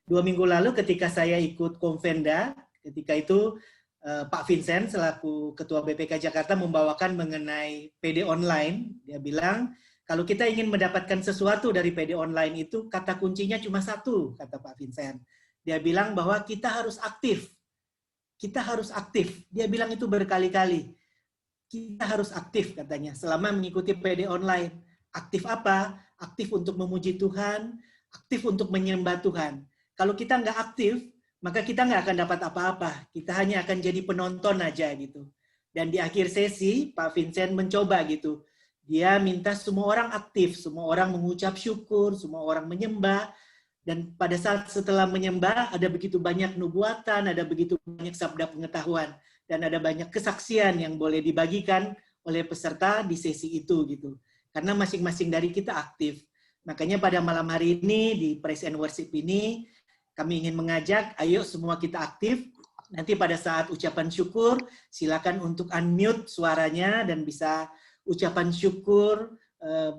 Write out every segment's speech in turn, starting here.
2 minggu lalu ketika saya ikut Konvenda, ketika itu Pak Vincent selaku Ketua BPK Jakarta membawakan mengenai PD online. Dia bilang, kalau kita ingin mendapatkan sesuatu dari PD online itu, kata kuncinya cuma satu, kata Pak Vincent. Dia bilang bahwa kita harus aktif. Kita harus aktif. Dia bilang itu berkali-kali. Kita harus aktif katanya selama mengikuti PD online. Aktif apa? Aktif untuk memuji Tuhan, aktif untuk menyembah Tuhan. Kalau kita nggak aktif, maka kita nggak akan dapat apa-apa. Kita hanya akan jadi penonton aja gitu. Dan di akhir sesi, Pak Vincent mencoba gitu. Dia minta semua orang aktif, semua orang mengucap syukur, semua orang menyembah. Dan pada saat setelah menyembah, ada begitu banyak nubuatan, ada begitu banyak sabda pengetahuan, dan ada banyak kesaksian yang boleh dibagikan oleh peserta di sesi itu gitu. Karena masing-masing dari kita aktif. Makanya pada malam hari ini di Praise and Worship ini, kami ingin mengajak, ayo semua kita aktif. Nanti pada saat ucapan syukur, silakan untuk unmute suaranya dan bisa ucapan syukur,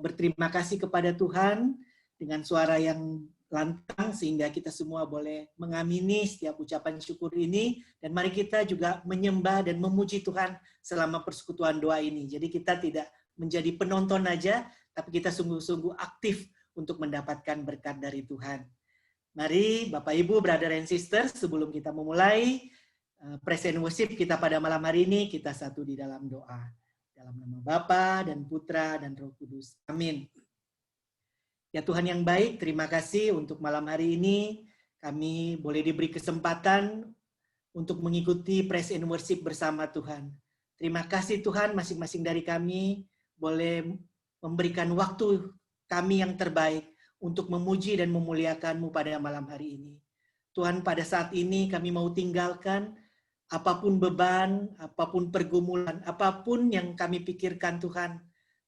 berterima kasih kepada Tuhan dengan suara yang lantang sehingga kita semua boleh mengamini setiap ucapan syukur ini. Dan mari kita juga menyembah dan memuji Tuhan selama persekutuan doa ini. Jadi kita tidak menjadi penonton aja, tapi kita sungguh-sungguh aktif untuk mendapatkan berkat dari Tuhan. Mari Bapak Ibu, Brother and Sister, sebelum kita memulai Praise and Worship kita pada malam hari ini, kita satu di dalam doa. Dalam nama Bapa dan Putra dan Roh Kudus. Amin. Ya Tuhan yang baik, terima kasih untuk malam hari ini. Kami boleh diberi kesempatan untuk mengikuti Praise and Worship bersama Tuhan. Terima kasih Tuhan, masing-masing dari kami boleh memberikan waktu kami yang terbaik untuk memuji dan memuliakan-Mu pada malam hari ini. Tuhan, pada saat ini kami mau tinggalkan apapun beban, apapun pergumulan, apapun yang kami pikirkan Tuhan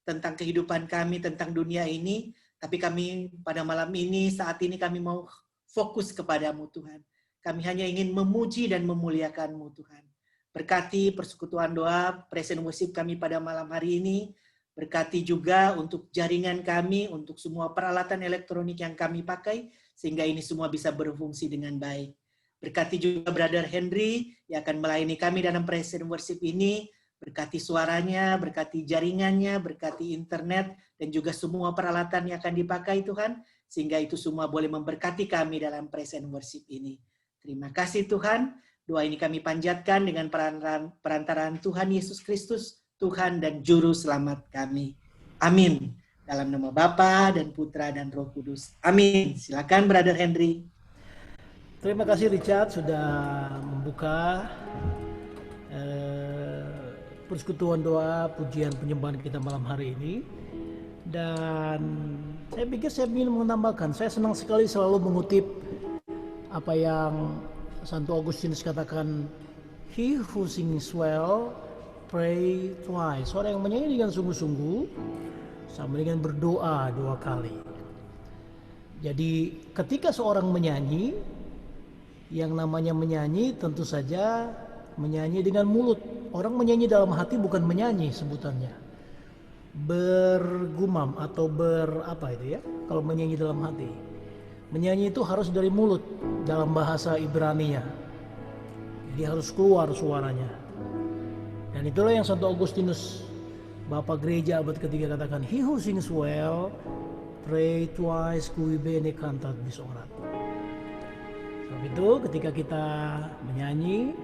tentang kehidupan kami, tentang dunia ini, tapi kami pada malam ini, saat ini kami mau fokus kepada-Mu Tuhan. Kami hanya ingin memuji dan memuliakan-Mu Tuhan. Berkati persekutuan doa, Praise and Worship kami pada malam hari ini. Berkati juga untuk jaringan kami, untuk semua peralatan elektronik yang kami pakai, sehingga ini semua bisa berfungsi dengan baik. Berkati juga Brother Henry yang akan melayani kami dalam Praise and Worship ini. Berkati suaranya, berkati jaringannya, berkati internet, dan juga semua peralatan yang akan dipakai Tuhan, sehingga itu semua boleh memberkati kami dalam Praise and Worship ini. Terima kasih Tuhan. Doa ini kami panjatkan dengan perantaraan Tuhan Yesus Kristus, Tuhan dan Juru Selamat kami. Amin. Dalam nama Bapa dan Putra dan Roh Kudus. Amin. Silakan Brother Henry. Terima kasih Richard sudah membuka persekutuan doa, pujian, penyembahan kita malam hari ini. Dan saya pikir saya ingin menambahkan, saya senang sekali selalu mengutip apa yang Santo Agustinus katakan, he who sings well, pray twice. Orang yang menyanyi dengan sungguh-sungguh sama dengan berdoa 2 kali. Jadi ketika seorang menyanyi, yang namanya menyanyi tentu saja menyanyi dengan mulut. Orang menyanyi dalam hati bukan menyanyi sebutannya. Bergumam atau apa itu ya, kalau menyanyi dalam hati. Menyanyi itu harus dari mulut dalam bahasa Ibrani-nya. Jadi harus keluar suaranya. Dan itulah yang Santo Agustinus, Bapak Gereja abad ketiga katakan, he who sings well, pray twice, cui bene cantat bis orat. Sebab itu ketika kita menyanyi,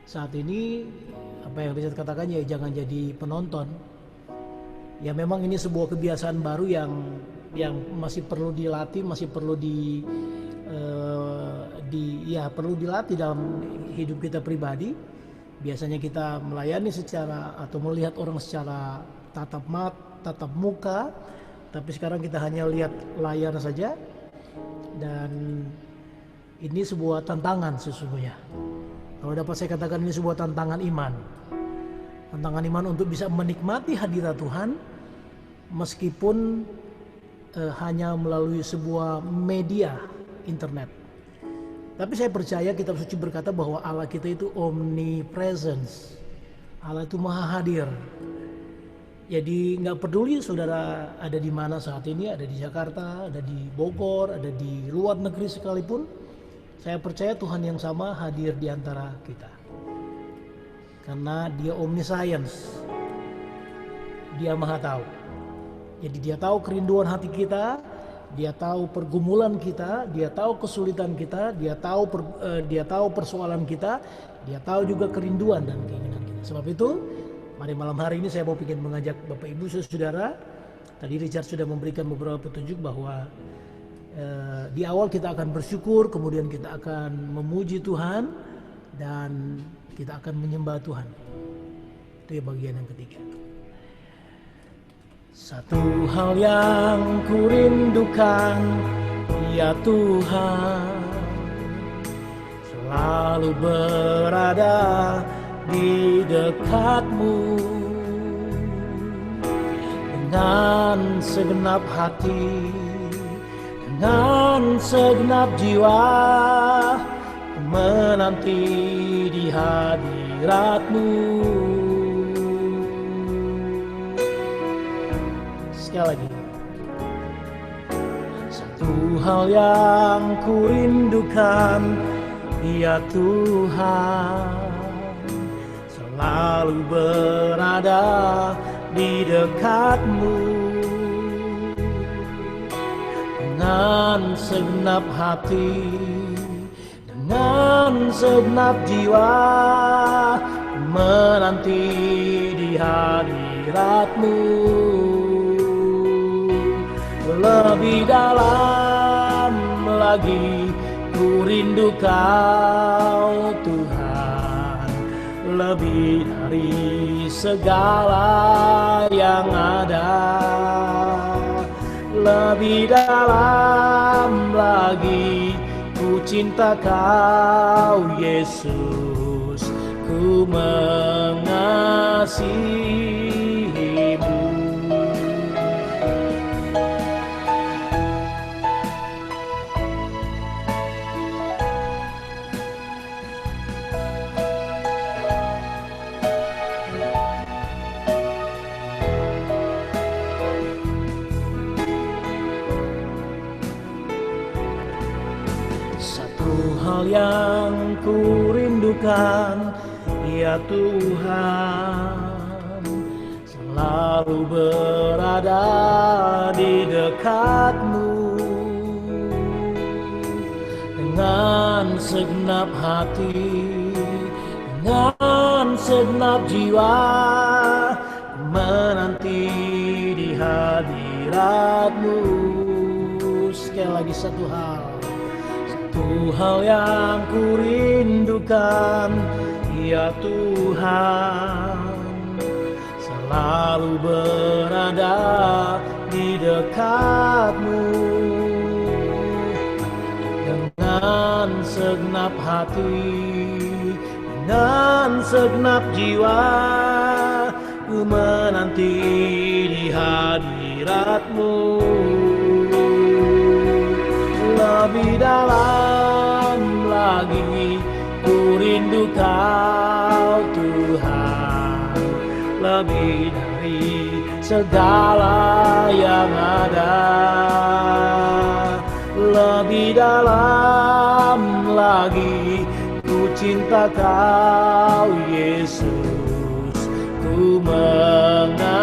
saat ini apa yang Richard katakan ya jangan jadi penonton. Ya memang ini sebuah kebiasaan baru yang masih perlu dilatih, masih perlu perlu dilatih dalam hidup kita pribadi. Biasanya kita melayani secara atau melihat orang secara tatap muka, tapi sekarang kita hanya lihat layar saja. Dan ini sebuah tantangan sesungguhnya. Kalau dapat saya katakan ini sebuah tantangan iman. Tantangan iman untuk bisa menikmati hadirat Tuhan meskipun hanya melalui sebuah media internet. Tapi saya percaya kitab suci berkata bahwa Allah kita itu omnipresence. Allah itu maha hadir. Jadi nggak peduli saudara ada di mana saat ini, ada di Jakarta, ada di Bogor, ada di luar negeri sekalipun, saya percaya Tuhan yang sama hadir di antara kita. Karena dia omniscience, dia maha tahu. Jadi dia tahu kerinduan hati kita, dia tahu pergumulan kita, dia tahu kesulitan kita, dia tahu persoalan kita, dia tahu juga kerinduan dan keinginan kita. Sebab itu, mari malam hari ini saya mau ingin mengajak Bapak Ibu Saudara. Tadi Richard sudah memberikan beberapa petunjuk bahwa di awal kita akan bersyukur, kemudian kita akan memuji Tuhan, dan kita akan menyembah Tuhan. Itu ya bagian yang ketiga. Satu hal yang kurindukan, ya Tuhan, selalu berada di dekatmu dengan segenap hati, dengan segenap jiwa, menanti di hadiratmu. Sekali lagi. Satu hal yang kurindukan, ya Tuhan, selalu berada di dekatmu dengan segenap hati, dengan segenap jiwa, menanti di hadiratmu. Lebih dalam lagi ku rindu Kau Tuhan, lebih dari segala yang ada. Lebih dalam lagi ku cinta Kau Yesus, ku mengasihimu. Hal yang kurindukan, ya Tuhan, selalu berada di dekatmu dengan segenap hati, dengan segenap jiwa, menanti di hadiratmu. Sekali lagi satu hal yang kurindukan, ya Tuhan, selalu berada di dekatmu dengan segenap hati, dengan segenap jiwa, ku menanti di hadiratmu. Lebih dalam lagi ku rindu Kau Tuhan, lebih dari segala yang ada. Lebih dalam lagi ku cinta Kau Yesus, ku mengasihimu.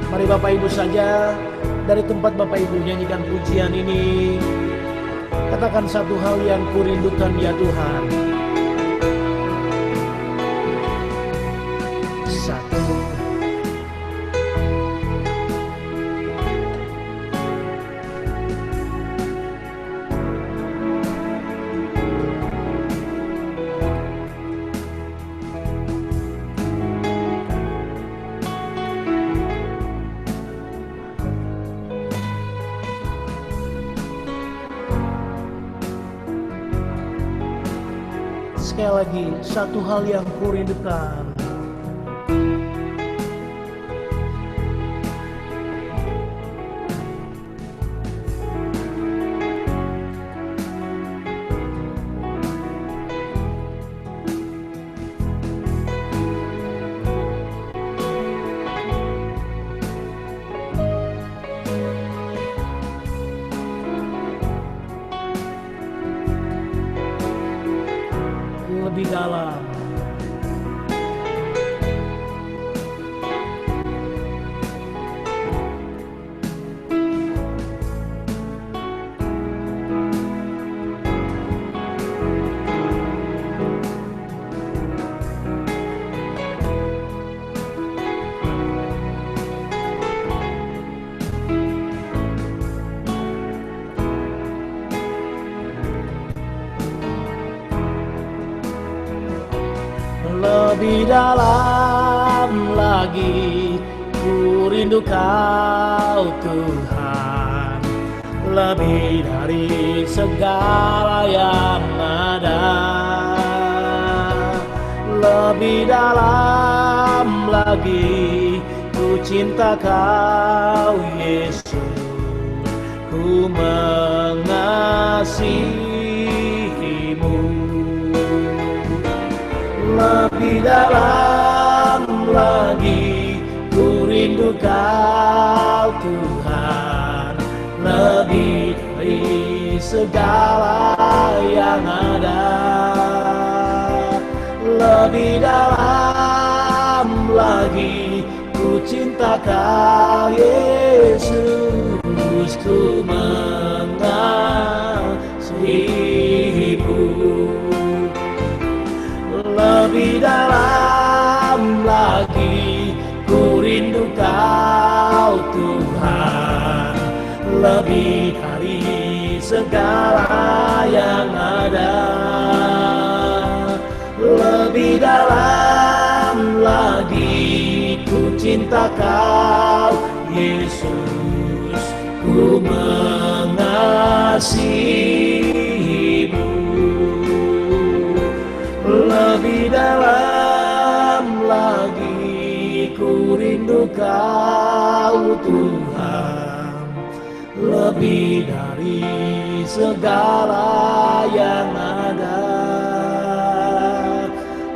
Mari Bapak Ibu saja dari tempat Bapak Ibu nyanyikan pujian ini. Katakan satu hal yang kurindukan, ya Tuhan. Satu. Sekali lagi, satu hal yang kurindukan. dalam. Lebih dalam lagi ku rindu Kau Tuhan, lebih dari segala yang ada. Lebih dalam lagi ku cinta Kau Yesus, ku mengasihimu. Lebih dalam lagi ku rindu Kau Tuhan, lebih dari segala yang ada. Lebih dalam lagi ku cinta Kau Yesus, ku mengasihimu. Lebih dalam lagi ku rindu Kau Tuhan, lebih dari segala yang ada. Lebih dalam lagi ku cinta Kau Yesus, ku mengasihimu. Lebih dalam lagi ku rindu Kau Tuhan, lebih dari segala yang ada.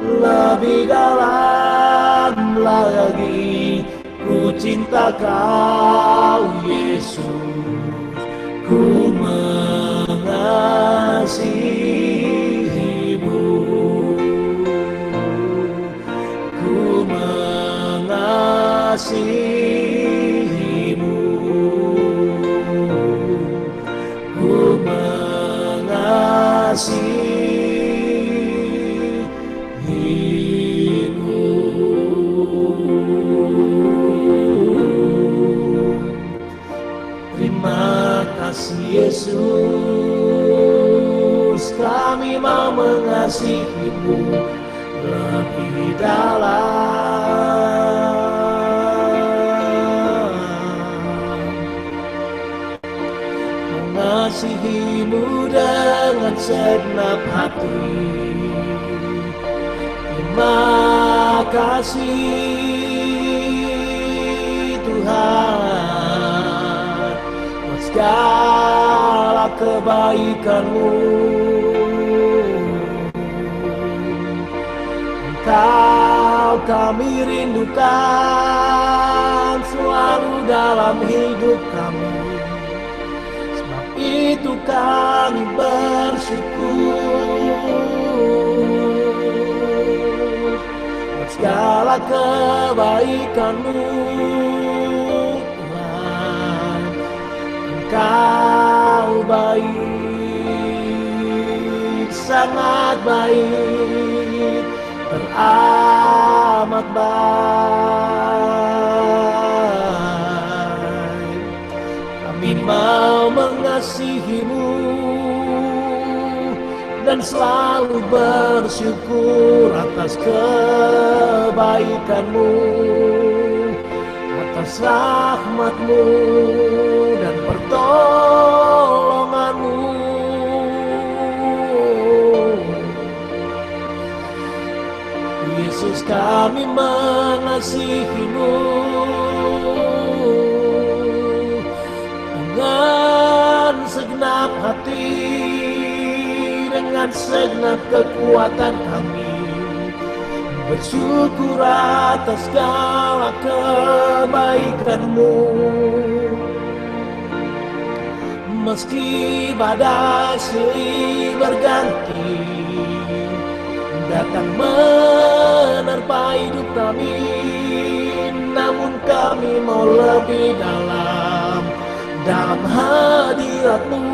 Lebih dalam lagi ku cinta Kau Yesus, ku mengasihimu. Mengasihimu, ku mengasihimu. Terima kasih Yesus, kami mau mengasihimu lebih dalam. Mengasihimu dengan segenap hati. Terima kasih Tuhan buat segala kebaikan-Mu. Engkau kami rindukan selalu dalam hidup kami. Sebab itu kami bersyukur atas segala kebaikan-Mu, Tuhan. Engkau baik, sangat baik, teramat baik. Kami mau mengasihi-Mu dan selalu bersyukur atas kebaikan-Mu, atas rahmat-Mu dan pertolongan-Mu. Yesus, kami mengasihi-Mu dengan segenap hati, dengan segenap kekuatan kami. Bersyukur atas segala kebaikan-Mu. Meski badai silih berganti datang menerpa hidup kami, namun kami mau lebih dalam hadirat-Mu,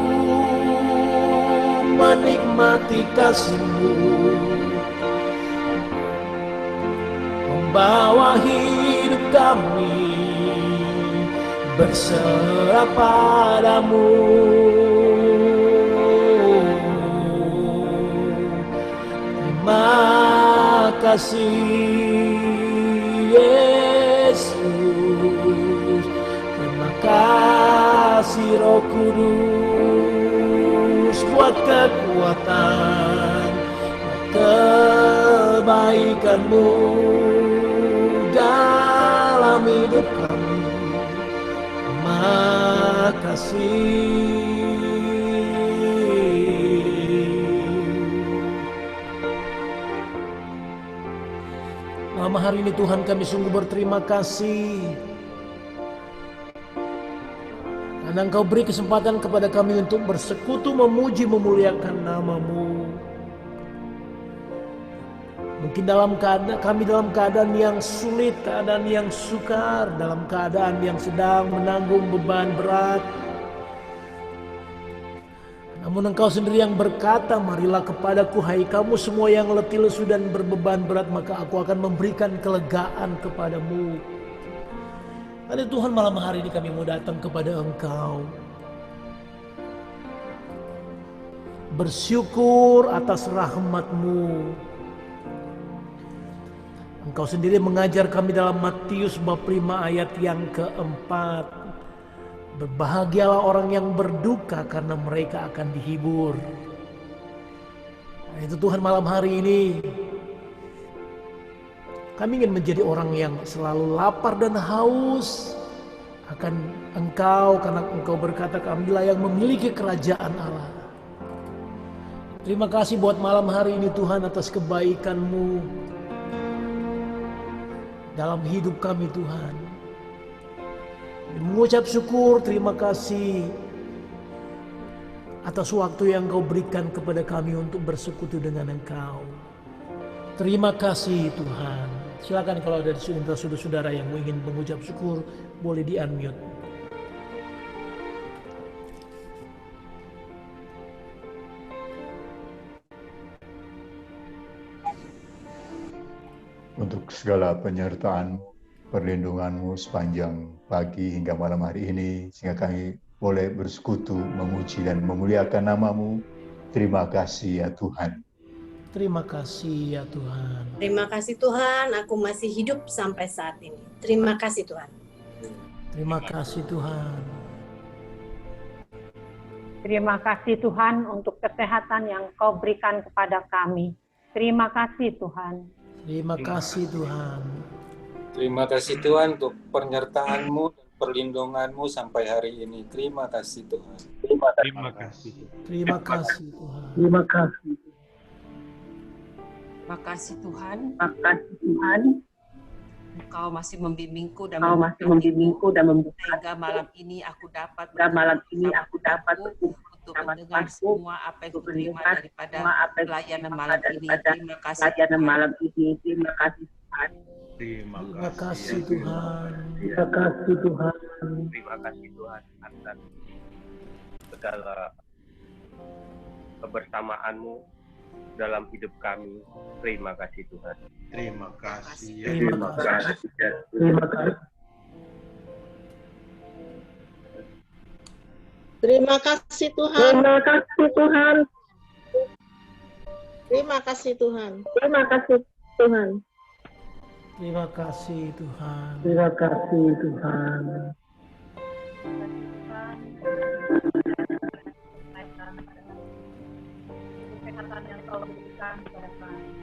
menikmati kasih-Mu, membawa hidup kami berserah padamu. Terima kasih Yesus, terima kasih Roh Kudus buat kekuatan, kebaikan-Mu dalam hidup kami. Terima kasih. Malam hari ini Tuhan, kami sungguh berterima kasih karena Engkau beri kesempatan kepada kami untuk bersekutu, memuji, memuliakan nama-Mu. Mungkin kami dalam keadaan yang sulit, keadaan yang sukar, dalam keadaan yang sedang menanggung beban berat. Namun Engkau sendiri yang berkata, marilah kepadaku hai kamu semua yang letih lesu dan berbeban berat, maka aku akan memberikan kelegaan kepadamu. Ada Tuhan, malam hari ini kami mau datang kepada Engkau, bersyukur atas rahmat-Mu. Engkau sendiri mengajar kami dalam Matius bab 5 ayat yang keempat. Berbahagialah orang yang berduka karena mereka akan dihibur. Nah, itu Tuhan, malam hari ini kami ingin menjadi orang yang selalu lapar dan haus akan Engkau, karena Engkau berkata kamilah yang memiliki kerajaan Allah. Terima kasih buat malam hari ini Tuhan atas kebaikan-Mu dalam hidup kami Tuhan. Mengucap syukur, terima kasih atas waktu yang Engkau berikan kepada kami untuk bersekutu dengan Engkau. Terima kasih Tuhan. Silakan kalau ada di sini saudara-saudara yang ingin mengucap syukur, boleh di-unmute. Untuk segala penyertaan, perlindungan-Mu sepanjang pagi hingga malam hari ini, sehingga kami boleh bersekutu, memuji dan memuliakan nama-Mu. Terima kasih ya Tuhan. Terima kasih ya Tuhan. Terima kasih Tuhan, aku masih hidup sampai saat ini. Terima kasih Tuhan. Terima kasih Tuhan. Terima kasih Tuhan untuk kesehatan yang Kau berikan kepada kami. Terima kasih Tuhan. Terima kasih Tuhan. Terima kasih Tuhan untuk penyertaan-Mu dan perlindungan-Mu sampai hari ini. Terima kasih Tuhan. Terima kasih. Terima kasih Tuhan. Terima kasih. Terima kasih Tuhan. Terima kasih Tuhan. Engkau masih membimbingku dan sehingga malam ini aku dapat untuk mendengar semua apa yang kuterima daripada pelayanan malam ini. Terima kasih Tuhan. Terima kasih Tuhan. Terima kasih Tuhan. Terima kasih Tuhan atas segala kebersamaan-Mu dalam hidup kami. Terima kasih Tuhan. Terima kasih. Terima kasih. Terima kasih. Terima kasih Tuhan. Terima kasih Tuhan. Terima kasih Tuhan. Terima kasih Tuhan. Terima kasih Tuhan. Terima kasih Tuhan. Kesehatan yang Kau berikan kepada kami.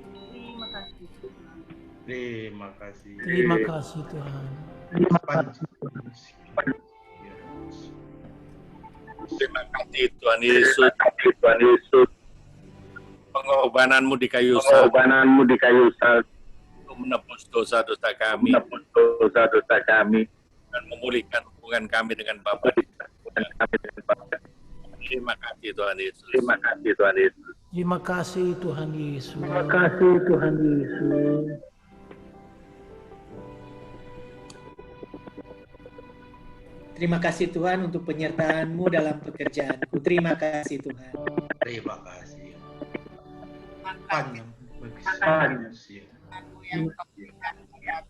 Terima kasih Tuhan. Terima kasih. Terima kasih Tuhan. Terima kasih Tuhan. Terima kasih Tuhan Yesus. Pengorbanan-Mu di kayu salib untuk menebus dosa-dosa kami. Dan memulihkan hubungan kami dengan Bapa. Terima kasih Tuhan Yesus. Terima kasih Tuhan Yesus. Terima kasih Tuhan Yesus. Terima kasih Tuhan untuk penyertaan-Mu dalam pekerjaanku. Terima kasih Tuhan. Terima kasih. Panjang. Panjang. Yang Kau berikan kepada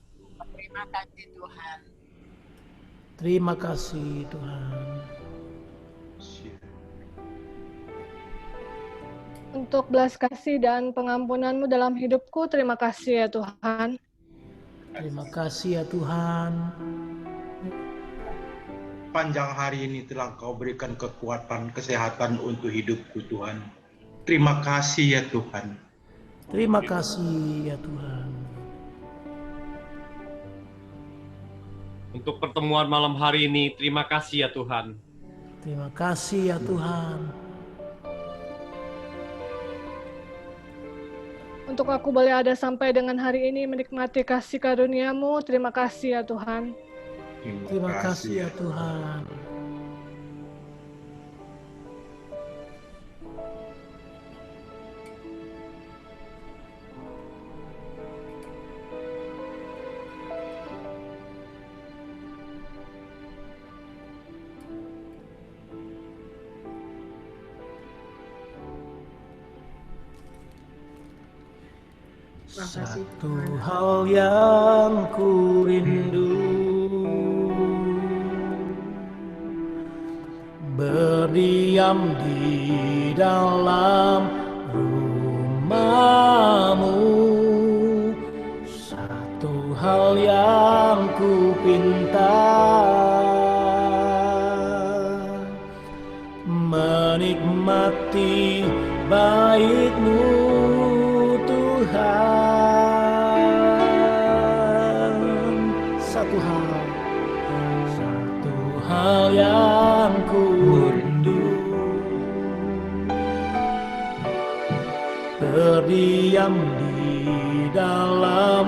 Terima kasih Tuhan. Terima kasih Tuhan. Untuk belas kasih dan pengampunan-Mu dalam hidupku, terima kasih ya Tuhan. Terima kasih ya Tuhan. Panjang hari ini telah Kau berikan kekuatan, kesehatan untuk hidupku Tuhan. Terima kasih ya Tuhan. Terima kasih ya Tuhan. Untuk pertemuan malam hari ini, terima kasih ya Tuhan. Terima kasih ya Tuhan. Untuk aku boleh ada sampai dengan hari ini menikmati kasih karunia-Mu, terima kasih ya Tuhan. Terima kasih ya Tuhan. Satu hal yang ku rindu, berdiam di dalam rumah-Mu. Satu hal yang ku pinta, menikmati bait-Mu Tuhan. Satu hal yang ku rindu, berdiam di dalam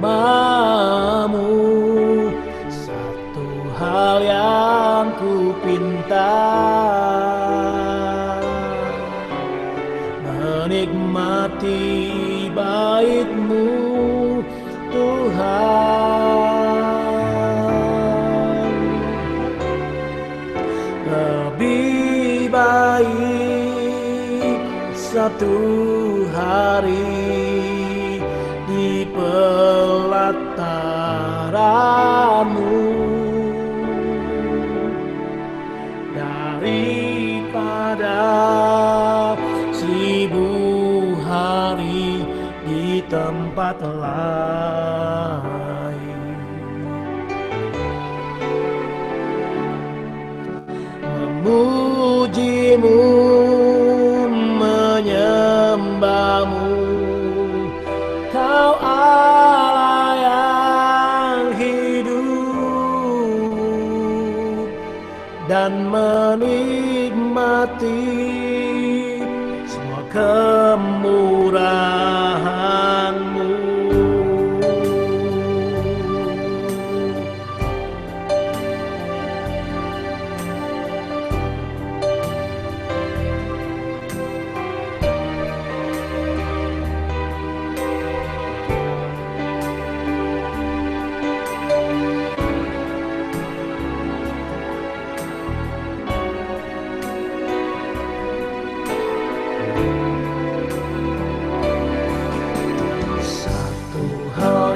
rumah-Mu. Satu hal yang ku pinta, menikmati bait-Mu Tuhan. Lebih baik satu hari di pelataran-Mu daripada 1000 hari di tempat lain. Memuji-Mu, menyembah-Mu, Kau Allah yang hidup, dan menikmati semua kemurahan-Mu.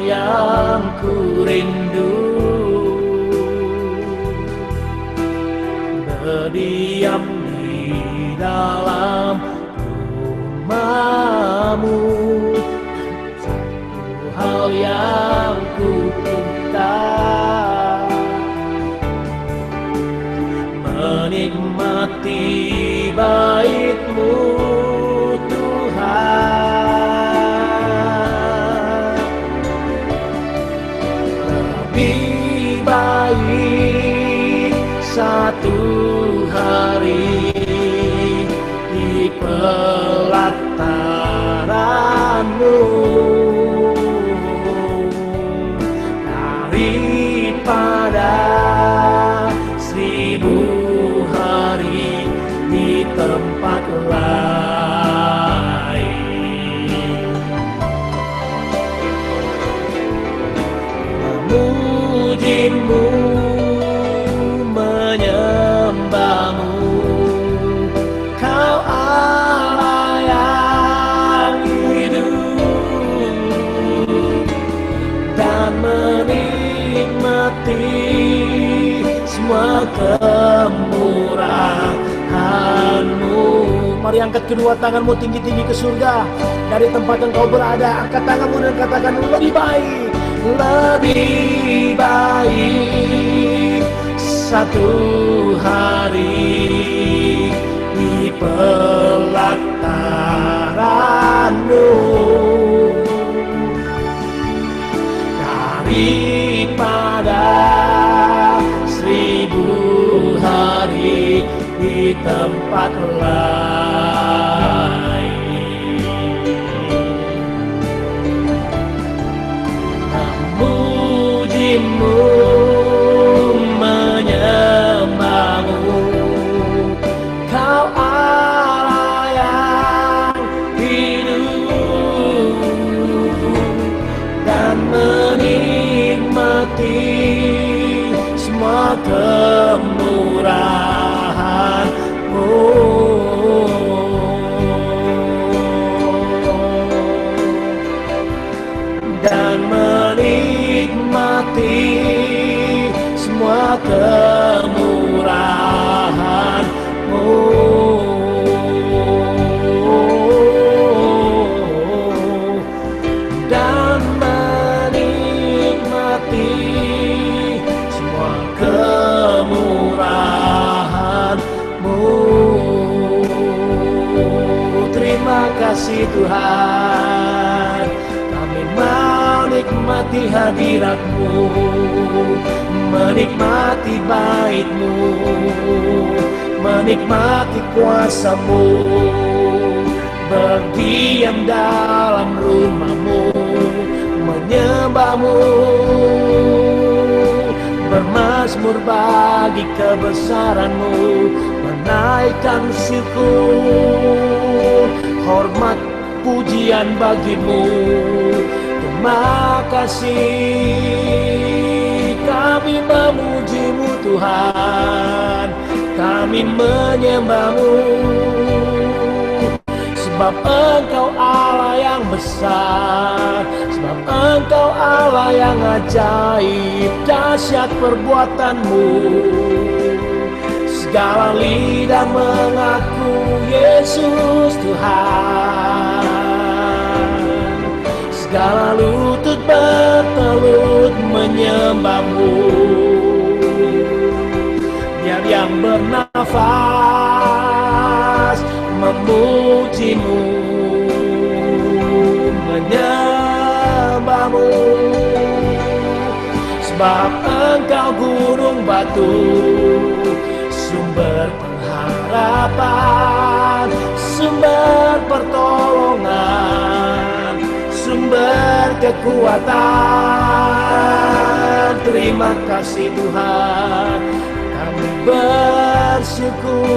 Yang ku rindu, berdiam di dalam rumah-Mu. Satu hal yang ku pinta, menikmati bait-Mu Tuhan. Baik satu hari di pelataran-Mu daripada 1000 hari di tempat lain. kemurahan-Mu. Mari angkat kedua tanganmu tinggi-tinggi ke surga. Dari tempat engkau berada, angkat tanganmu dan katakan, lebih baik, lebih baik satu hari di pelataran-Mu daripada 1000 hari di tempat lain. Memuji-Mu, menyembah-Mu, Kau Allah yang hidup, dan menikmati semua kemurahan-Mu. Dan menikmati semua kemurahan-Mu. Dan menikmati semua kemurahan-Mu. Terima kasih Tuhan, kami menikmati hadirat-Mu, menikmati bait-Mu, menikmati kuasa-Mu, berdiam dalam rumah-Mu, menyembah-Mu, bermazmur bagi kebesaran-Mu, menaikkan syukur, hormat pujian bagi-Mu. Terima kasih, kami memuji-Mu Tuhan, kami menyembah-Mu, sebab Engkau Allah yang besar, sebab Engkau Allah yang ajaib, dahsyat perbuatan-Mu. Segala lidah mengaku Yesus Tuhan, segala lutut bertelut menyembah-Mu. Biar yang bernafas memuji-Mu, menyembah-Mu, sebab Engkau gunung batu, sumber pengharapan, sumber pertolongan, sumber kekuatan. Terima kasih Tuhan, kami bersyukur.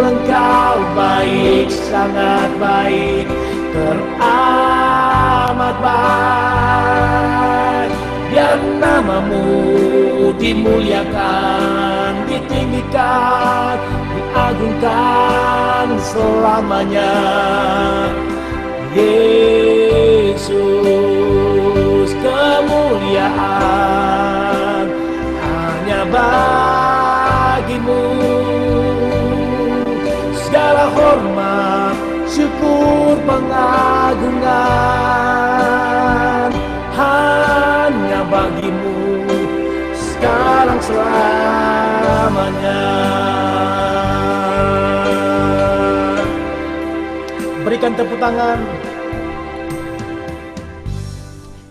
Engkau baik, sangat baik, teramat baik. Biar nama-Mu dimuliakan, ditinggikan, diagungkan selamanya. Yesus, kemuliaan hanya bagi-Mu. Segala hormat, syukur, pengagungan hanya bagi-Mu, sekarang selamanya. Berikan tepuk tangan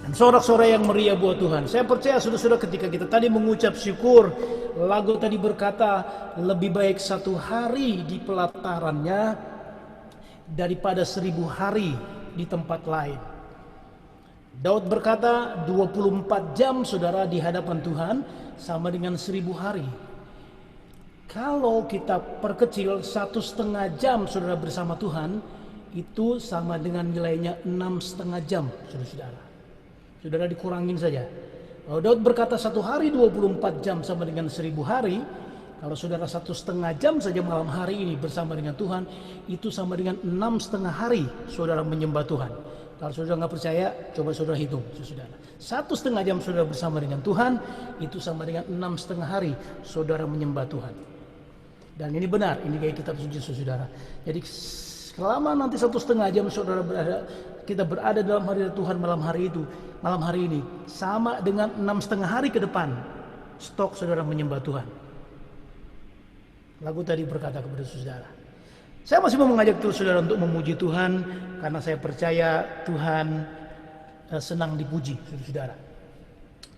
dan sorak-sorai yang meriah buat Tuhan. Saya percaya saudara-saudara, ketika kita tadi mengucap syukur, lagu tadi berkata lebih baik satu hari di pelatarannya daripada 1000 hari di tempat lain. Daud berkata 24 jam saudara di hadapan Tuhan sama dengan 1000 hari. Kalau kita perkecil 1,5 jam saudara bersama Tuhan, itu sama dengan nilainya 6,5 jam saudara-saudara. Saudara dikurangin saja. Kalau Daud berkata satu hari 24 jam sama dengan 1000 hari, kalau saudara 1,5 jam saja malam hari ini bersama dengan Tuhan, itu sama dengan 6,5 hari saudara menyembah Tuhan. Kalau saudara nggak percaya, coba saudara hitung, saudara. 1,5 jam saudara bersama dengan Tuhan, itu sama dengan 6,5 hari saudara menyembah Tuhan. Dan ini benar, ini kayak kitab suci saudara. Jadi selama nanti 1,5 jam saudara kita berada dalam hadirat Tuhan malam hari ini, sama dengan 6,5 hari ke depan, stok saudara menyembah Tuhan. Lagu tadi berkata kepada saudara. Saya masih mau mengajak terus saudara untuk memuji Tuhan, karena saya percaya Tuhan senang dipuji, saudara.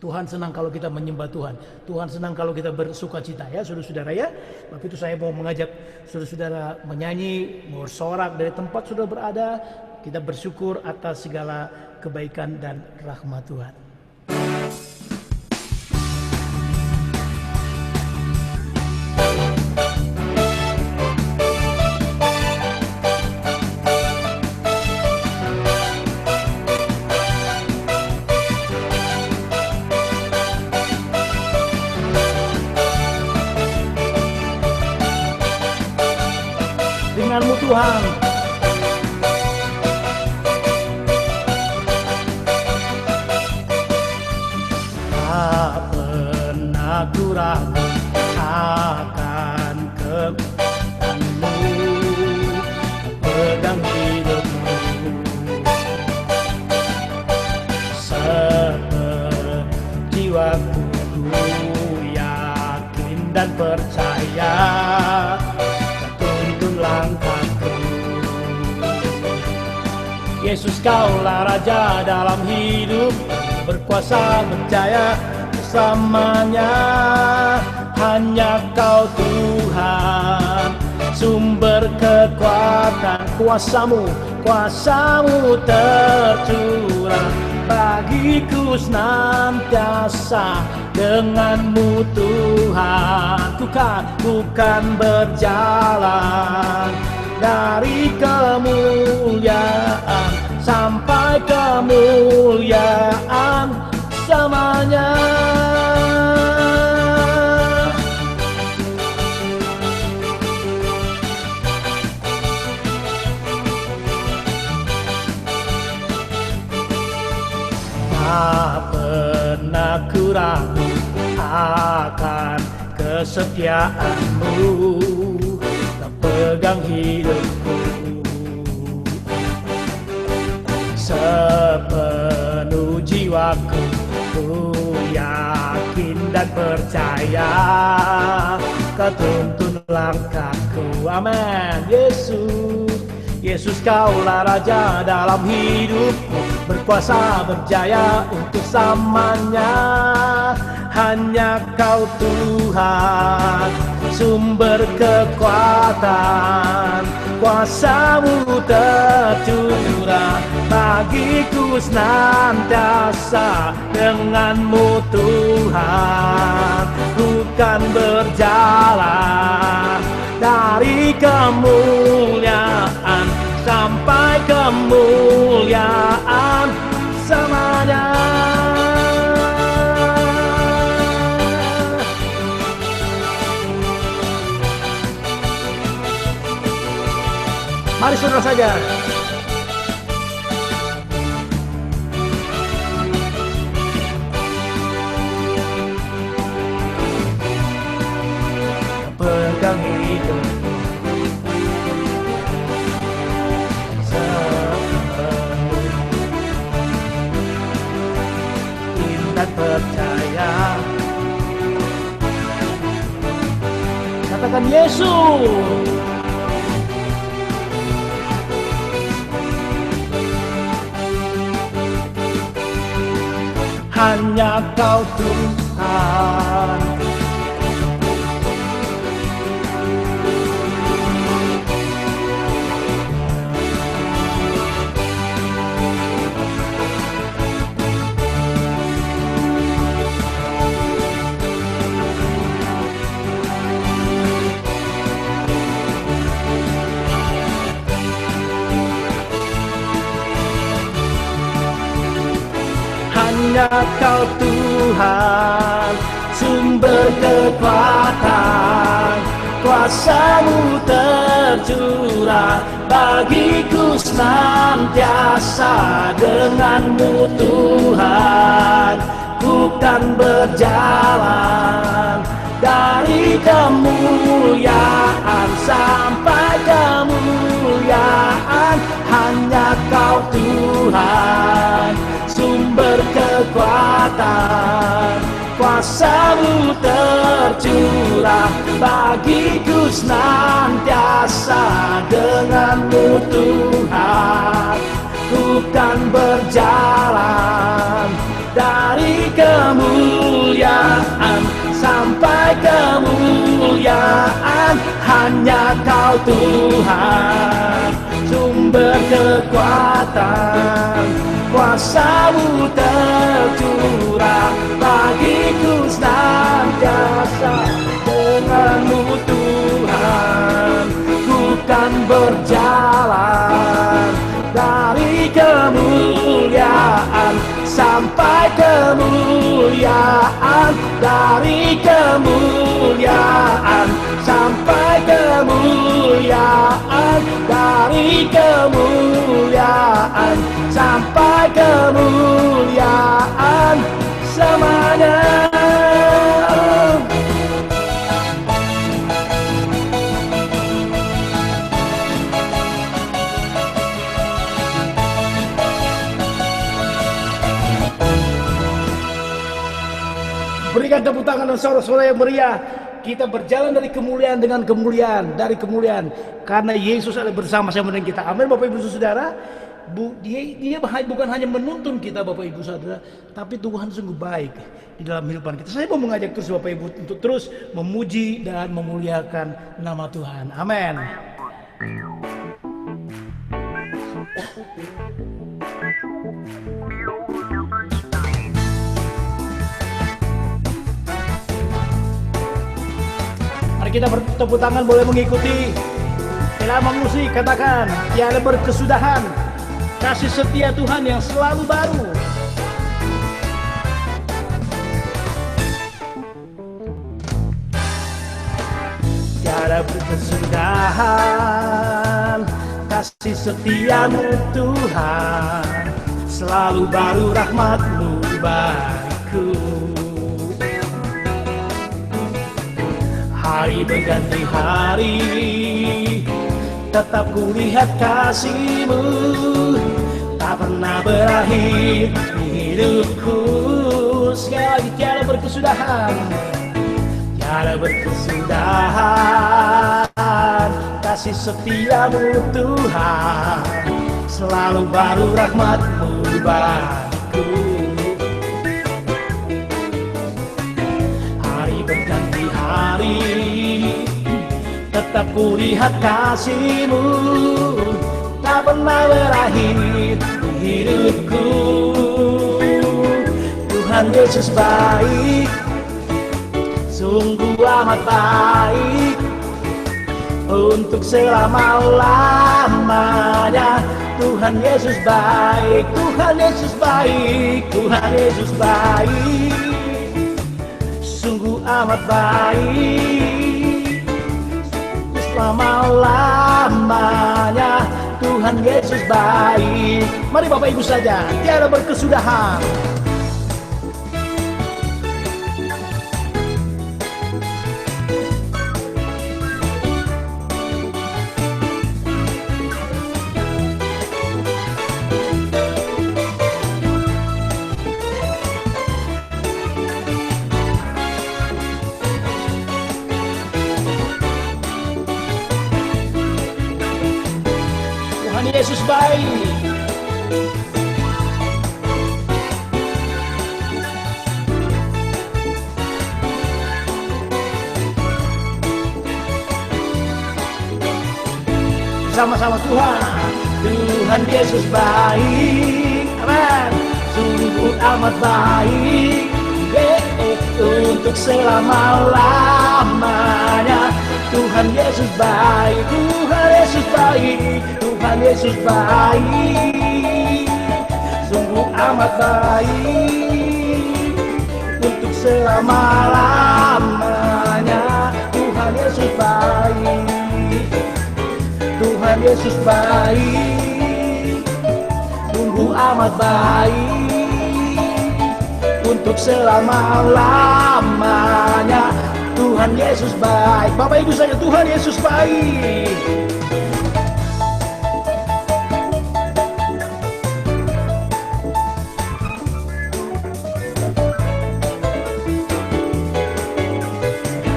Tuhan senang kalau kita menyembah Tuhan. Tuhan senang kalau kita bersukacita, ya saudara-saudara ya. Sebab itu saya mau mengajak saudara-saudara menyanyi, bersorak dari tempat saudara berada. Kita bersyukur atas segala kebaikan dan rahmat Tuhan. Denganmu Tuhan, tak pernah ku ragu akan kebaikan-Mu, pegang hidupmu seperti jiwaku, yakin dan percaya langkahku. Yesus, Kaulah Raja dalam hidup, berkuasa berjaya bersamanya. Hanya Kau Tuhan, sumber kekuatan. Kuasamu tercurah bagiku senantiasa. Denganmu Tuhan, ku kan berjalan dari kemuliaan sampai kemuliaan selamanya. Tak pernah ku ragu akan kesetiaan-Mu, tak pegang hidupku sepenuh jiwaku, ku yakin dan percaya Kau tuntun langkahku. Amin. Yesus, Kaulah Raja dalam hidupku, berkuasa berjaya untuk selamanya. Hanya Kau Tuhan, sumber kekuatan. Kuasamu tercurah bagiku senantiasa. Denganmu Tuhan, ku kan berjalan dari kemuliaan sampai kemuliaan selamanya. Mari saudara saja. Pegang hidup dan percaya. Katakan Yesus. Hanya Kau Tuhan, hanya Kau Tuhan, sumber kekuatan. Kuasamu tercurah bagiku senantiasa denganmu Tuhan. Ku kan berjalan dari kemuliaan sampai kemuliaan. Hanya Kau Tuhan, sumber kekuatan, kuasa-Mu tercurah bagiku senantiasa denganmu Tuhan. Ku kan berjalan dari kemuliaan sampai kemuliaan. Hanya Kau Tuhan, sumber kekuatan, kuasa-Mu tercurah bagiku senantiasa denganmu Tuhan. Ku kan berjalan dari kemuliaan sampai kemuliaan, dari kemuliaan sampai kemuliaan, dari kemuliaan sampai kemuliaan selamanya. Berikan tepuk tangan dan sorak-sorai yang meriah. Kita berjalan dari kemuliaan dengan kemuliaan, dari kemuliaan, karena Yesus ada bersama-sama dengan kita. Amin, Bapak Ibu Saudara. Dia bukan hanya menuntun kita, Bapak Ibu Saudara, tapi Tuhan sungguh baik di dalam kehidupan kita. Saya mau mengajak terus Bapak Ibu untuk terus memuji dan memuliakan nama Tuhan. Amin. Mari kita bertepuk tangan, boleh mengikuti irama musik. Katakan, tiada berkesudahan kasih setia Tuhan yang selalu baru. Tiada berkesudahan kasih setia-Mu Tuhan, selalu baru rahmat-Mu bagiku. Hari berganti hari, tetap ku lihat kasih-Mu, tak pernah berakhir di hidupku. Sekali lagi, tiada berkesudahan, tiada berkesudahan kasih setia-Mu Tuhan, selalu baru rahmat-Mu bagiku. Hari berganti hari, tetap ku lihat kasih-Mu, tak pernah berakhir di hidupku. Tuhan Yesus baik, sungguh amat baik, untuk selama-lamanya. Tuhan Yesus baik, Tuhan Yesus baik, Tuhan Yesus baik, sungguh amat baik, selama-lamanya. Tuhan Yesus baik. Mari Bapak Ibu saja, tiada berkesudahan. Tuhan Yesus baik. Sama-sama Tuhan Yesus baik. Amin. Sungguh amat baik, untuk selama-lamanya. Tuhan Yesus baik, Tuhan Yesus baik, Tuhan Yesus baik, sungguh amat baik, untuk selama-lamanya. Tuhan Yesus baik, Tuhan Yesus baik, sungguh amat baik, untuk selama-lamanya. Tuhan Yesus baik. Bapak Ibu saja, Tuhan Yesus baik.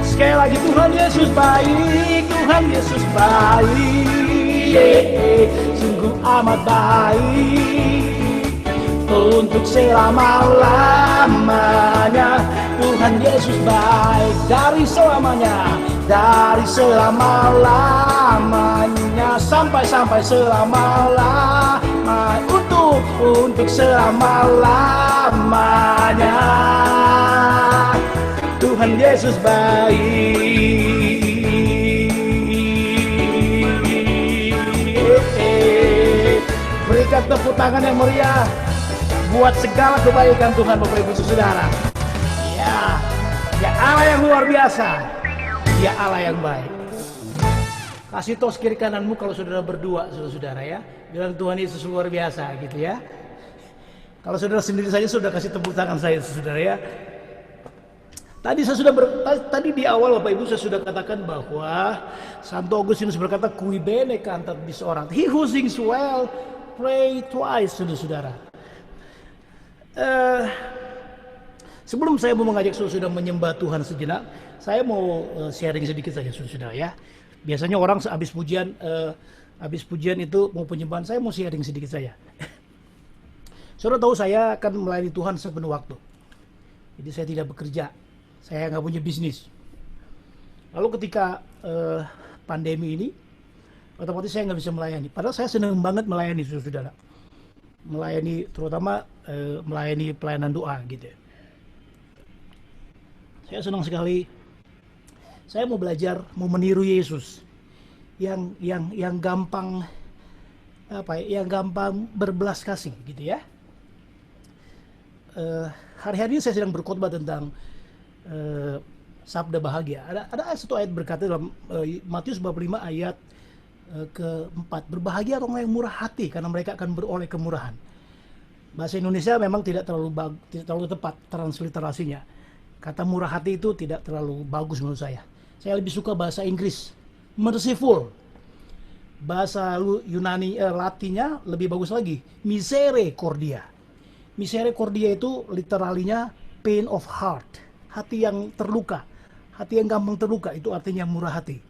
Sekali lagi, Tuhan Yesus baik, Tuhan Yesus baik, sungguh amat baik, untuk selama-lamanya. Tuhan Yesus baik, dari selamanya, dari selama-lamanya, sampai selama-lamanya, untuk selama-lamanya. Tuhan Yesus baik. Berikan tepuk tangan yang meriah buat segala kebaikan Tuhan, Bapak Ibu Saudara. Ya Allah yang luar biasa, ya Allah yang baik. Kasih tos kiri kananmu kalau saudara berdua, saudara ya. Bilang Tuhan Yesus luar biasa gitu ya. Kalau saudara sendiri saja sudah kasih tepuk tangan saya, saudara ya. Tadi di awal Bapak Ibu saya sudah katakan bahwa Santo Agustinus berkata, "Cui bene cantat bis orat." He who sings well, pray twice, saudara. Sebelum saya mau mengajak saudara menyembah Tuhan sejenak, saya mau sharing sedikit saja, saudara ya. Biasanya orang habis pujian itu mau penyembahan, saya mau sharing sedikit saja. Saudara tahu saya akan melayani Tuhan sepenuh waktu. Jadi saya tidak bekerja, saya nggak punya bisnis. Lalu ketika pandemi ini, otomatis saya nggak bisa melayani. Padahal saya senang banget melayani, saudara. Melayani, terutama melayani pelayanan doa gitu. Saya senang sekali. Saya mau belajar, mau meniru Yesus yang gampang yang gampang berbelas kasih gitu ya. Hari-hari ini saya sedang berkhotbah tentang sabda bahagia. Ada satu ayat berkata dalam Matius bab 5 ayat ke-4, berbahagia orang yang murah hati karena mereka akan beroleh kemurahan. Bahasa Indonesia memang tidak terlalu tepat transliterasinya. Kata murah hati itu tidak terlalu bagus menurut saya. Saya lebih suka bahasa Inggris, merciful. Bahasa Yunani Latinnya lebih bagus lagi, misericordia. Misericordia itu literalinya pain of heart, hati yang terluka, hati yang gampang terluka, itu artinya murah hati.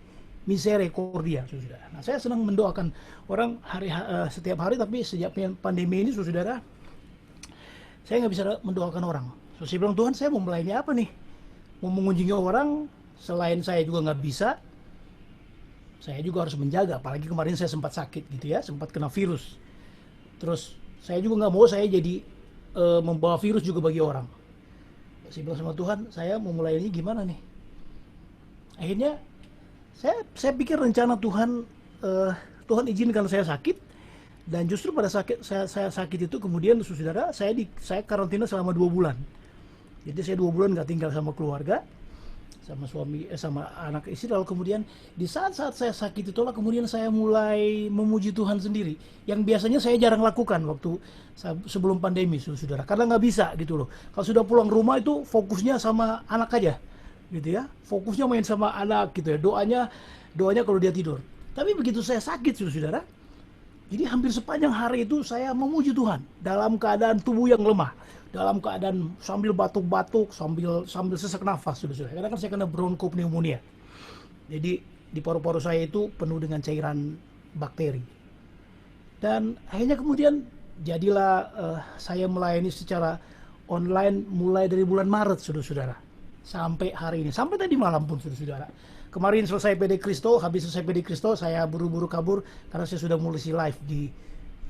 Misericordia, saudara. Nah, saya senang mendoakan orang setiap hari, tapi sejak pandemi ini, saudara, saya nggak bisa mendoakan orang. So, saya bilang, Tuhan, saya mau melayani apa nih? Mau mengunjungi orang, selain saya juga nggak bisa, saya juga harus menjaga. Apalagi kemarin saya sempat sakit gitu ya, sempat kena virus. Terus saya juga nggak mau saya jadi membawa virus juga bagi orang. Saya bilang sama Tuhan, saya mau melayani gimana nih? Akhirnya saya pikir rencana Tuhan, Tuhan izinkan saya sakit, dan justru pada saya sakit itu kemudian, saudara, saya karantina selama 2 bulan. Jadi saya 2 bulan nggak tinggal sama keluarga, sama suami, sama anak istri. Lalu kemudian di saat-saat saya sakit itulah kemudian saya mulai memuji Tuhan sendiri, yang biasanya saya jarang lakukan waktu sebelum pandemi, saudara, karena nggak bisa gitu loh. Kalau sudah pulang rumah itu fokusnya sama anak aja, gitu ya, fokusnya main sama anak gitu ya, doanya kalau dia tidur. Tapi begitu saya sakit, saudara, jadi hampir sepanjang hari itu saya memuji Tuhan dalam keadaan tubuh yang lemah, dalam keadaan sambil batuk-batuk, sambil sesak nafas, saudara. Karena kan saya kena bronkopneumonia. Jadi di paru-paru saya itu penuh dengan cairan bakteri. Dan akhirnya kemudian jadilah saya melayani secara online mulai dari bulan Maret, saudara. Sampai hari ini, sampai tadi malam pun, saudara. Kemarin selesai PD Kristo, habis selesai PD Kristo, saya buru-buru kabur karena saya sudah mulai live di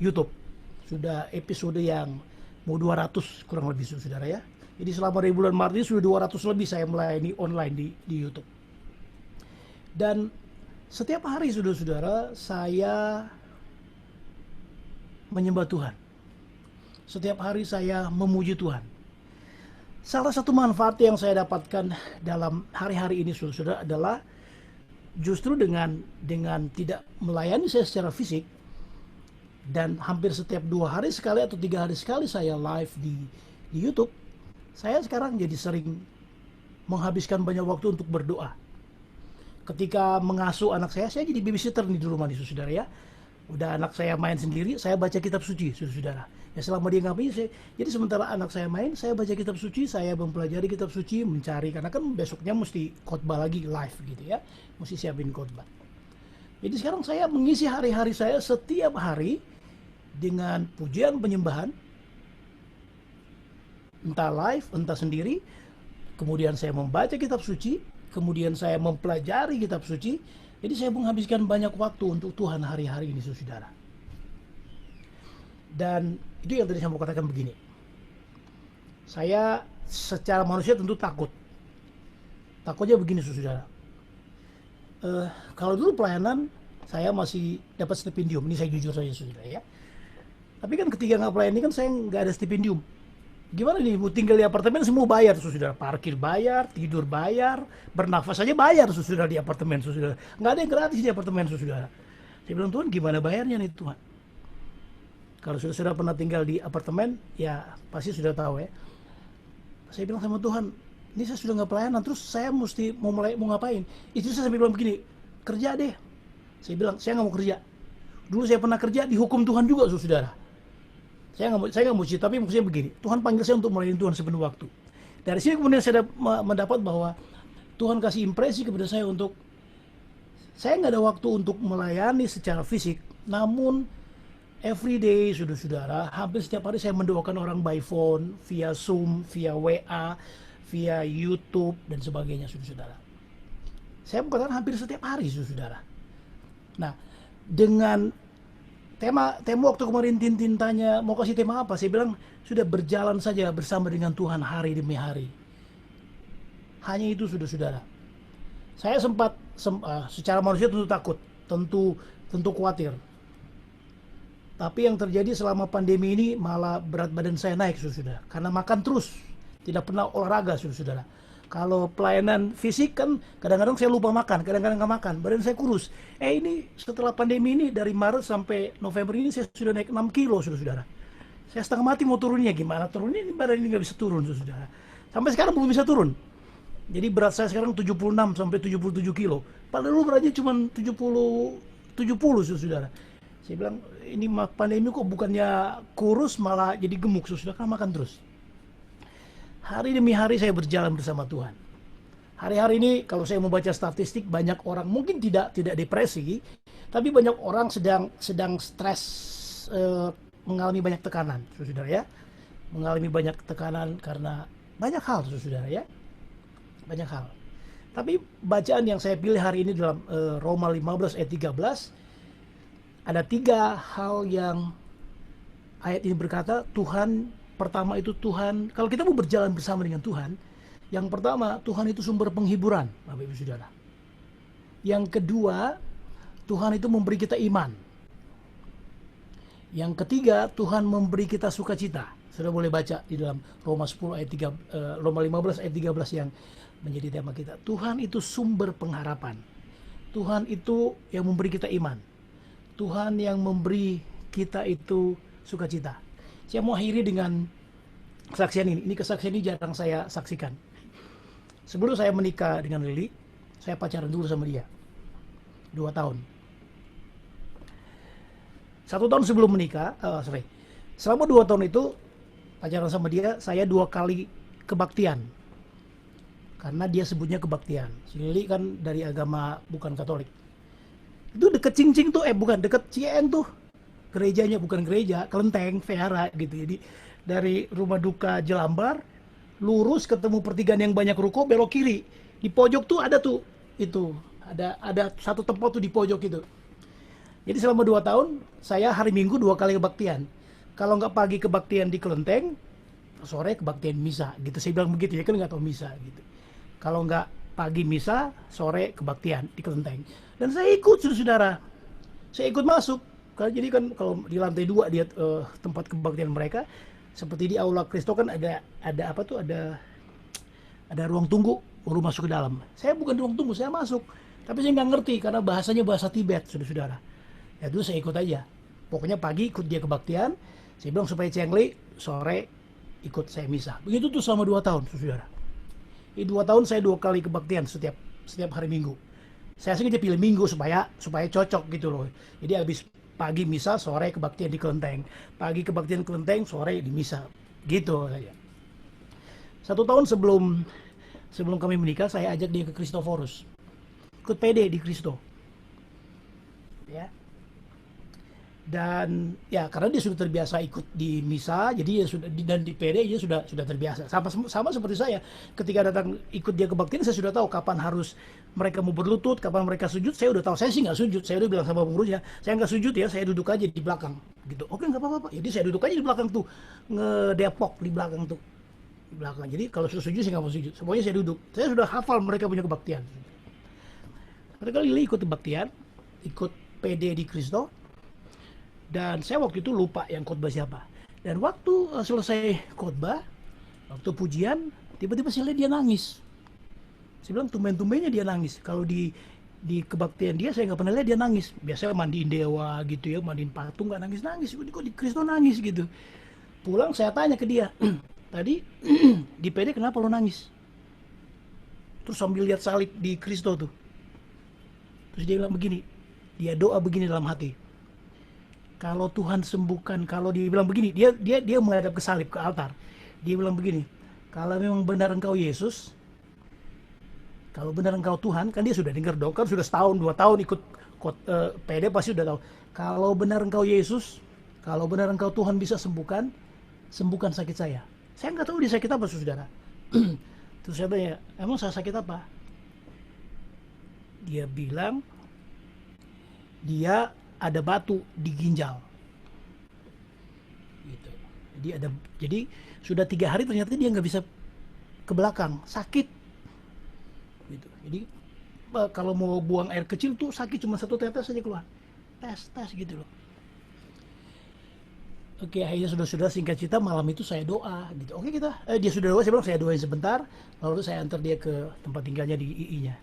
YouTube. Sudah episode yang mau 200 kurang lebih, saudara ya. Jadi selama dari bulan Maret ini sudah 200 lebih saya melayani online di YouTube. Dan setiap hari, saudara-saudara, saya menyembah Tuhan. Setiap hari saya memuji Tuhan. Salah satu manfaat yang saya dapatkan dalam hari-hari ini, saudara, adalah justru dengan tidak melayani saya secara fisik, dan hampir setiap 2 hari sekali atau 3 hari sekali saya live di YouTube, saya sekarang jadi sering menghabiskan banyak waktu untuk berdoa. Ketika mengasuh anak saya jadi babysitter nih di rumah nih, saudara ya. Udah anak saya main sendiri, saya baca kitab suci, saudara. Ya selama dia ngapain, jadi sementara anak saya main, saya baca kitab suci, saya mempelajari kitab suci, mencari, karena kan besoknya mesti khotbah lagi live gitu ya, mesti siapin khotbah. Jadi sekarang saya mengisi hari-hari saya setiap hari dengan pujian penyembahan, entah live, entah sendiri. Kemudian saya membaca kitab suci, kemudian saya mempelajari kitab suci. Jadi saya menghabiskan banyak waktu untuk Tuhan hari-hari ini, saudara. Dan itu yang tadi saya mau katakan begini. Saya secara manusia tentu takut. Takutnya begini, saudara. Kalau dulu pelayanan saya masih dapat stipendium. Ini saya jujur saja, saudara ya. Tapi kan ketika nggak pelayan ini kan saya nggak ada stipendium. Gimana nih, mau tinggal di apartemen semua bayar, saudara. Parkir bayar, tidur bayar, bernafas saja bayar, saudara, di apartemen, saudara. Nggak ada yang gratis di apartemen, saudara. Saya bilang, Tuhan gimana bayarnya nih Tuhan? Kalau sudah pernah tinggal di apartemen, ya pasti sudah tahu ya. Saya bilang sama Tuhan, ini saya sudah nggak pelayanan, terus saya mesti mau ngapain? Itu saya sampai bilang begini, kerja deh. Saya bilang, saya nggak mau kerja. Dulu saya pernah kerja, dihukum Tuhan juga, saudara. Saya nggak mau cerita, tapi maksudnya begini, Tuhan panggil saya untuk melayani Tuhan sepenuh waktu. Dari sini kemudian saya mendapat bahwa Tuhan kasih impresi kepada saya untuk, saya nggak ada waktu untuk melayani secara fisik, namun every day, saudara-saudara, hampir setiap hari saya mendoakan orang by phone, via Zoom, via WA, via YouTube, dan sebagainya, saudara-saudara. Saya mengatakan hampir setiap hari, saudara-saudara. Nah, dengan tema waktu kemarin Tintin tanya mau kasih tema apa, saya bilang sudah berjalan saja bersama dengan Tuhan hari demi hari. Hanya itu, saudara-saudara. Saya sempat secara manusia tentu takut, tentu khawatir. Tapi yang terjadi selama pandemi ini malah berat badan saya naik, saudara. Karena makan terus, tidak pernah olahraga, saudara. Kalau pelayanan fisik kan kadang-kadang saya lupa makan, kadang-kadang nggak makan, badan saya kurus. Ini setelah pandemi ini dari Maret sampai November ini saya sudah naik 6 kilo, saudara. Saya setengah mati mau turunnya, gimana turunnya, ini badan ini nggak bisa turun, saudara. Sampai sekarang belum bisa turun. Jadi berat saya sekarang 76 sampai 77 kilo. Padahal dulu beratnya cuma 70, saudara. Saya bilang, ini pandemi kok bukannya kurus malah jadi gemuk, saudara, kan makan terus. Hari demi hari saya berjalan bersama Tuhan. Hari-hari ini kalau saya membaca statistik, banyak orang mungkin tidak depresi, tapi banyak orang sedang stres, mengalami banyak tekanan, saudara ya. Mengalami banyak tekanan karena banyak hal, saudara ya. Banyak hal. Tapi bacaan yang saya pilih hari ini dalam Roma 15 ayat 13, ada 3 hal yang ayat ini berkata, Tuhan. Pertama itu Tuhan, kalau kita mau berjalan bersama dengan Tuhan, yang pertama Tuhan itu sumber penghiburan, Bapak Ibu Saudara. Yang kedua, Tuhan itu memberi kita iman. Yang ketiga, Tuhan memberi kita sukacita. Saudara boleh baca di dalam Roma 15 ayat 13 yang menjadi tema kita. Tuhan itu sumber pengharapan. Tuhan itu yang memberi kita iman. Tuhan yang memberi kita itu sukacita. Saya mau akhiri dengan kesaksian ini. Ini kesaksian ini jarang saya saksikan. Sebelum saya menikah dengan Lili, saya pacaran dulu sama dia. 2 tahun. 1 tahun sebelum menikah, selama 2 tahun itu pacaran sama dia, saya 2 kali kebaktian. Karena dia sebutnya kebaktian. Si Lili kan dari agama bukan Katolik. Itu deket Cincing tuh, bukan, deket CN tuh. Gerejanya bukan gereja, kelenteng, vihara gitu. Jadi dari rumah duka Jelambar, lurus ketemu pertigaan yang banyak ruko, belok kiri. Di pojok tuh ada tuh, itu. Ada satu tempat tuh di pojok itu. Jadi selama 2 tahun, saya hari Minggu 2 kali kebaktian. Kalau nggak pagi kebaktian di kelenteng, sore kebaktian misa gitu. Saya bilang begitu ya, kan nggak tahu misa gitu. Kalau nggak pagi misa, sore kebaktian di kelenteng. Dan saya ikut, saudara. Saya ikut masuk. Jadi kan kalau di lantai 2 dia tempat kebaktian mereka, seperti di Aula Kristo kan ada apa tuh, ada ruang tunggu baru masuk ke dalam. Saya bukan di ruang tunggu, saya masuk. Tapi saya nggak ngerti karena bahasanya bahasa Tibet, saudara-saudara. Ya itu saya ikut aja. Pokoknya pagi ikut dia kebaktian. Saya bilang supaya Cengli, sore ikut saya misa. Begitu tuh selama 2 tahun, saudara. Di 2 tahun saya 2 kali kebaktian setiap hari Minggu. Saya sengaja pilih Minggu supaya cocok gitu loh. Jadi habis pagi misa, sore kebaktian di kelenteng. Pagi kebaktian kelenteng, sore di misa. Gitu saja. 1 tahun sebelum kami menikah, saya ajak dia ke Kristoforus. Ikut PD di Kristo. Ya. Dan ya karena dia sudah terbiasa ikut di misa, jadi dia sudah dan di PD dia sudah terbiasa. Sama seperti saya, ketika datang ikut dia kebaktian, saya sudah tahu kapan harus mereka mau berlutut, kapan mereka sujud. Saya udah tahu. Saya sih nggak sujud. Saya udah bilang sama pengurusnya, saya nggak sujud ya, saya duduk aja di belakang. Gitu. Oke, nggak apa-apa. Jadi saya duduk aja di belakang tuh, ngedepok di belakang tuh. Di belakang. Jadi kalau sudah sujud saya nggak mau sujud. Semuanya saya duduk. Saya sudah hafal mereka punya kebaktian. Mereka ikut kebaktian, ikut PD di Kristo. Dan saya waktu itu lupa yang khotbah siapa. Dan waktu selesai khotbah, waktu pujian, tiba-tiba saya lihat dia nangis. Saya bilang tumben-tumbennya dia nangis. Kalau di kebaktian dia saya nggak pernah lihat dia nangis. Biasanya mandiin dewa gitu ya, mandiin patung nggak nangis-nangis. Kok di Kristo nangis gitu. Pulang saya tanya ke dia, tadi di PD kenapa lo nangis? Terus sambil lihat salib di Kristo tuh. Terus dia bilang begini, dia doa begini dalam hati. Kalau Tuhan sembuhkan, kalau dia bilang begini, dia menghadap ke salib, ke altar. Dia bilang begini, kalau memang benar engkau Yesus, kalau benar engkau Tuhan, kan dia sudah dengar dong, kan sudah 1 tahun, 2 tahun ikut PD pasti sudah tahu. Kalau benar engkau Yesus, kalau benar engkau Tuhan bisa sembuhkan sakit saya. Saya nggak tahu dia sakit apa, saudara. Terus saya tanya, emang saya sakit apa? Dia bilang, dia ada batu di ginjal. Gitu. Jadi sudah 3 hari ternyata dia nggak bisa ke belakang, sakit. Gitu. Jadi kalau mau buang air kecil tuh sakit, cuma 1 tetes saja keluar. Tes gitu loh. Oke, akhirnya sudah singkat cerita, malam itu saya doa gitu. Oke, dia sudah doa, saya bilang saya doain sebentar, lalu saya antar dia ke tempat tinggalnya di II-nya.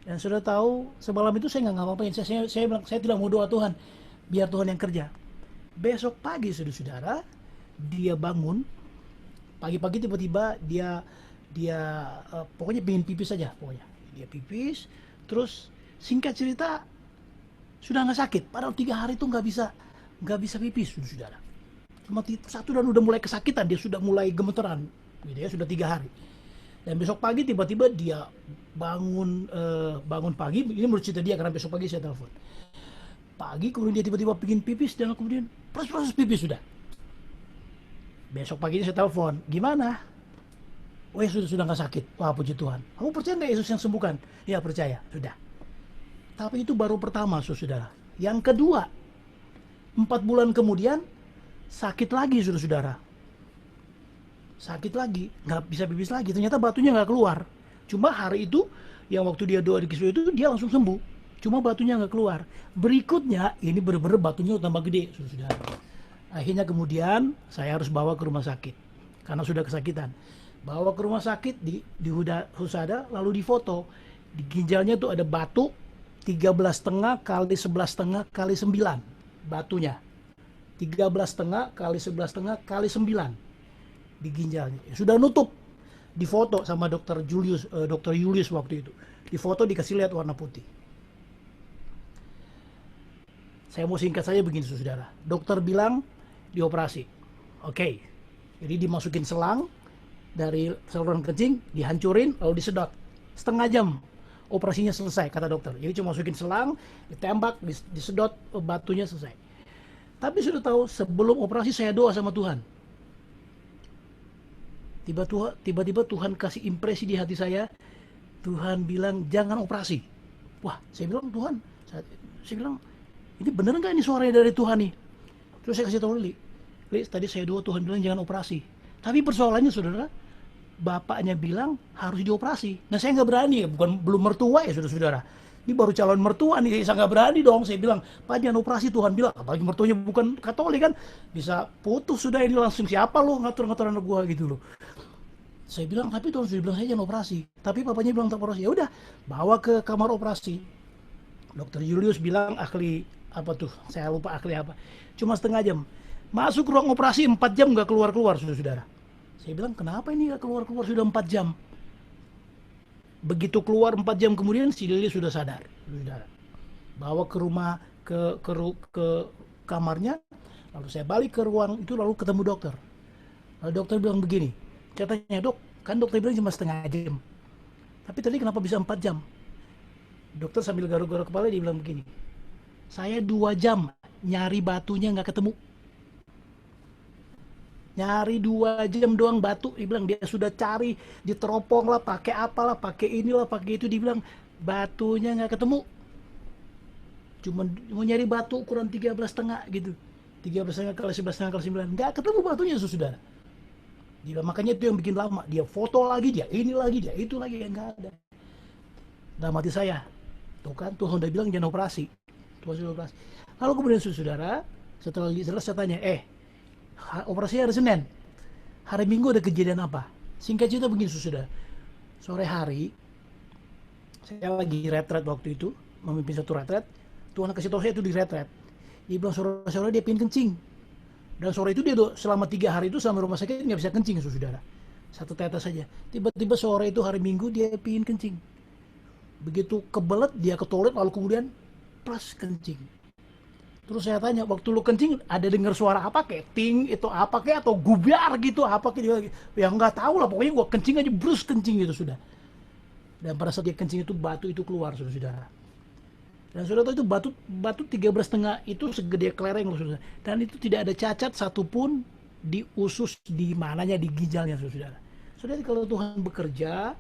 Dan sudah tahu, semalam itu saya nggak ngapa-ngapain. Saya bilang, saya tidak mau doa Tuhan, biar Tuhan yang kerja. Besok pagi, saudara-saudara, dia bangun, pagi-pagi tiba-tiba dia pokoknya pengen pipis saja, pokoknya. Dia pipis, terus singkat cerita, sudah nggak sakit. Padahal 3 hari itu nggak bisa pipis, saudara. Cuma 1 dan udah mulai kesakitan, dia sudah mulai gemeteran, gitu ya, sudah 3 hari. Dan besok pagi tiba-tiba dia bangun pagi, ini menurut cerita dia karena besok pagi saya telepon. Pagi kemudian dia tiba-tiba pengen pipis dan kemudian proses pipis sudah. Besok pagi saya telepon, gimana? Oh ya sudah nggak sakit. Wah puji Tuhan. Kamu percaya nggak Yesus yang sembuhkan? Ya percaya, sudah. Tapi itu baru pertama, saudara. Yang kedua, 4 bulan kemudian sakit lagi, saudara. Sakit lagi, nggak bisa pipis lagi. Ternyata batunya nggak keluar. Cuma hari itu, yang waktu dia doa di Kristo itu, dia langsung sembuh. Cuma batunya nggak keluar. Berikutnya, ini bener-bener batunya tambah gede, saudara. Akhirnya kemudian, saya harus bawa ke rumah sakit. Karena sudah kesakitan. Bawa ke rumah sakit, di Husada, lalu difoto. Di ginjalnya tuh ada batu, 13,5 kali 11,5 kali 9. Batunya. 13,5 kali 11,5 kali 9. Di ginjalnya. Sudah nutup. Difoto sama Dr. Julius waktu itu. Difoto dikasih lihat warna putih. Saya mau singkat saja begini, saudara. Dokter bilang dioperasi. Oke. Jadi dimasukin selang dari saluran kencing, dihancurin, lalu disedot. 1/2 jam operasinya selesai, kata dokter. Jadi cuma masukin selang, ditembak, disedot, batunya selesai. Tapi sudah tahu, sebelum operasi saya doa sama Tuhan. Tiba-tiba Tuhan kasih impresi di hati saya. Tuhan bilang jangan operasi. Wah, saya bilang Tuhan, saya bilang ini bener nggak ini suaranya dari Tuhan nih? Terus saya kasih tahu Li, tadi saya doa Tuhan bilang jangan operasi. Tapi persoalannya saudara, bapaknya bilang harus dioperasi. Nah saya nggak berani, belum mertua ya saudara. Ini baru calon mertua nih, saya nggak berani dong. Saya bilang, Pak jangan operasi, Tuhan bilang. Apalagi mertuanya bukan Katolik kan, bisa putus sudah ini langsung, siapa lo ngatur-ngatur anak gua gitu loh. Saya bilang, tapi Tuhan sudah bilang saya jangan operasi. Tapi papanya bilang tak operasi. Ya udah, bawa ke kamar operasi. Dokter Julius bilang ahli apa tuh? Saya lupa ahli apa. Cuma setengah jam. Masuk ruang operasi 4 jam nggak keluar-keluar, saudara. Saya bilang, kenapa ini nggak keluar-keluar sudah 4 jam? Begitu keluar 4 jam kemudian si Lili sudah sadar, saudara. Bawa ke rumah ke kamarnya. Lalu saya balik ke ruang itu lalu ketemu dokter. Lalu dokter bilang begini, katanya, dok, kan dokter bilang cuma setengah jam. Tapi tadi kenapa bisa 4 jam? Dokter sambil garuk-garuk kepala dia bilang begini, saya 2 jam nyari batunya nggak ketemu. Nyari 2 jam doang batu, dia bilang dia sudah cari, diteropong lah, pakai apalah, pakai inilah, pakai itu, dia bilang batunya nggak ketemu. Cuma mau nyari batu ukuran 13,5 gitu. 13,5 kali 11,5 kali 9, nggak ketemu batunya, saudara. Dia, makanya itu yang bikin lama. Dia foto lagi, dia ini lagi, dia itu lagi, yang nggak ada. Dalam hati saya, tuh kan Tuhan udah bilang jangan operasi. Tuhan sudah operasi. Lalu kemudian saudara, setelah saya tanya, operasinya hari Senin, hari Minggu ada kejadian apa? Singkat cerita begini, saudara. Sore hari, saya lagi retret waktu itu, memimpin satu retret. Tuhan kasih tahu saya itu di retret. Dia bilang sore-sore dia pengen kencing. Dan sore itu dia selama 3 hari itu selama rumah sakit nggak bisa kencing, saudara. Satu tetes saja. Tiba-tiba sore itu hari Minggu dia pengen kencing. Begitu kebelet dia ke toilet lalu kemudian plus kencing. Terus saya tanya, waktu lu kencing ada dengar suara apa kayak ting itu apa kayak atau gubiar gitu apa kayak yang nggak tahu lah, pokoknya gua kencing aja brus kencing gitu sudah. Dan pada saat dia kencing itu batu itu keluar, saudara. Dan saudara tahu itu batu 13,5 itu segede kelereng loh, saudara. Dan itu tidak ada cacat satupun di usus di mananya, di ginjalnya, saudara. Saudara, kalau Tuhan bekerja,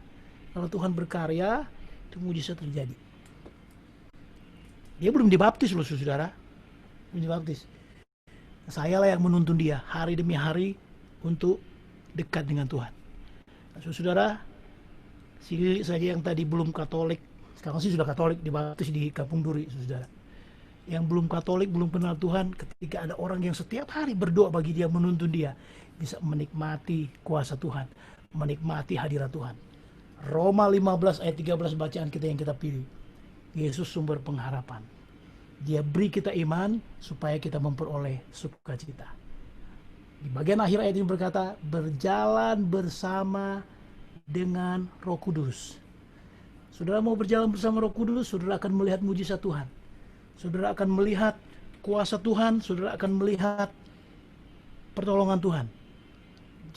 kalau Tuhan berkarya, itu mujizat terjadi. Dia belum dibaptis loh, saudara. Belum dibaptis. Saya lah yang menuntun dia hari demi hari untuk dekat dengan Tuhan. Nah, saudara, si Lili saja yang tadi belum Katolik, sekarang sih sudah Katolik, dibaptis di Kampung Duri, saudara. Yang belum Katolik, belum kenal Tuhan, ketika ada orang yang setiap hari berdoa bagi dia, menuntun dia, bisa menikmati kuasa Tuhan, menikmati hadirat Tuhan. Roma 15 ayat 13 bacaan kita yang kita pilih. Yesus sumber pengharapan. Dia beri kita iman supaya kita memperoleh sukacita. Di bagian akhir ayat ini berkata, berjalan bersama dengan Roh Kudus. Saudara mau berjalan bersama Roh Kudus, saudara akan melihat mujizat Tuhan. Saudara akan melihat kuasa Tuhan, saudara akan melihat pertolongan Tuhan.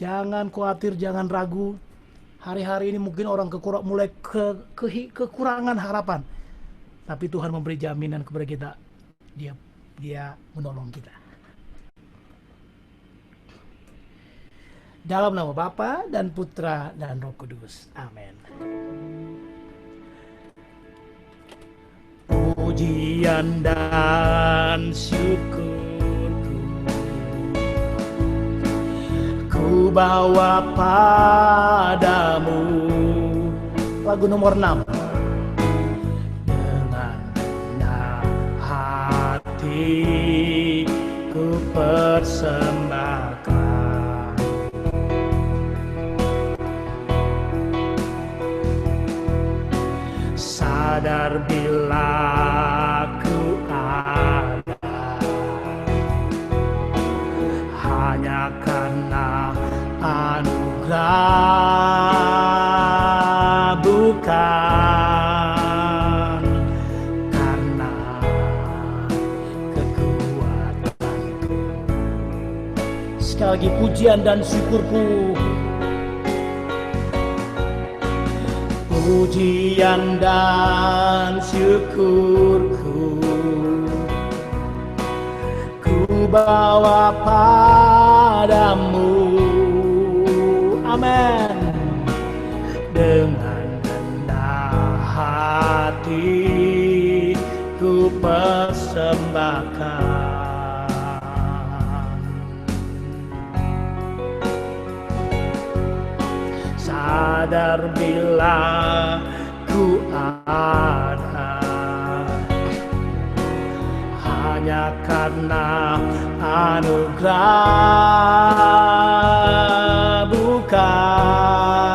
Jangan khawatir, jangan ragu. Hari-hari ini mungkin orang mulai kekurangan harapan. Tapi Tuhan memberi jaminan kepada kita. Dia menolong kita. Dalam nama Bapa dan Putra dan Roh Kudus. Amin. Pujian dan syukurku ku bawa padamu. Lagu nomor 6. Dengan rendah hati ku persembahkan, sadar bila ku ada hanya karena anugerah, bukan karena kekuatanku. Sekali lagi pujian dan syukurku, pujian dan syukurku ku bawa padamu. Amin. Dengan rendah hati ku persembahkan, sadar bila ku ada hanya karena anugerah, bukan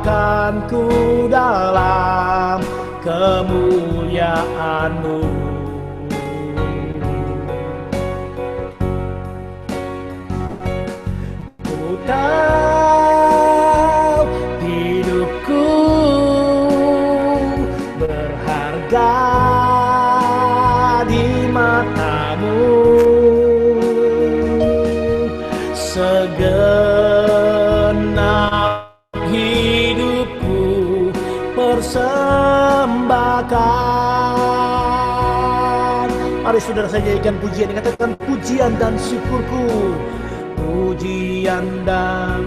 ciptakanku dalam kemuliaan-Mu. Ku tahu hidupku berharga di mata-Mu. Segenap hidupku persembahkan. Mari saudara saya jadikan pujian, katakan pujian dan syukurku. Pujian dan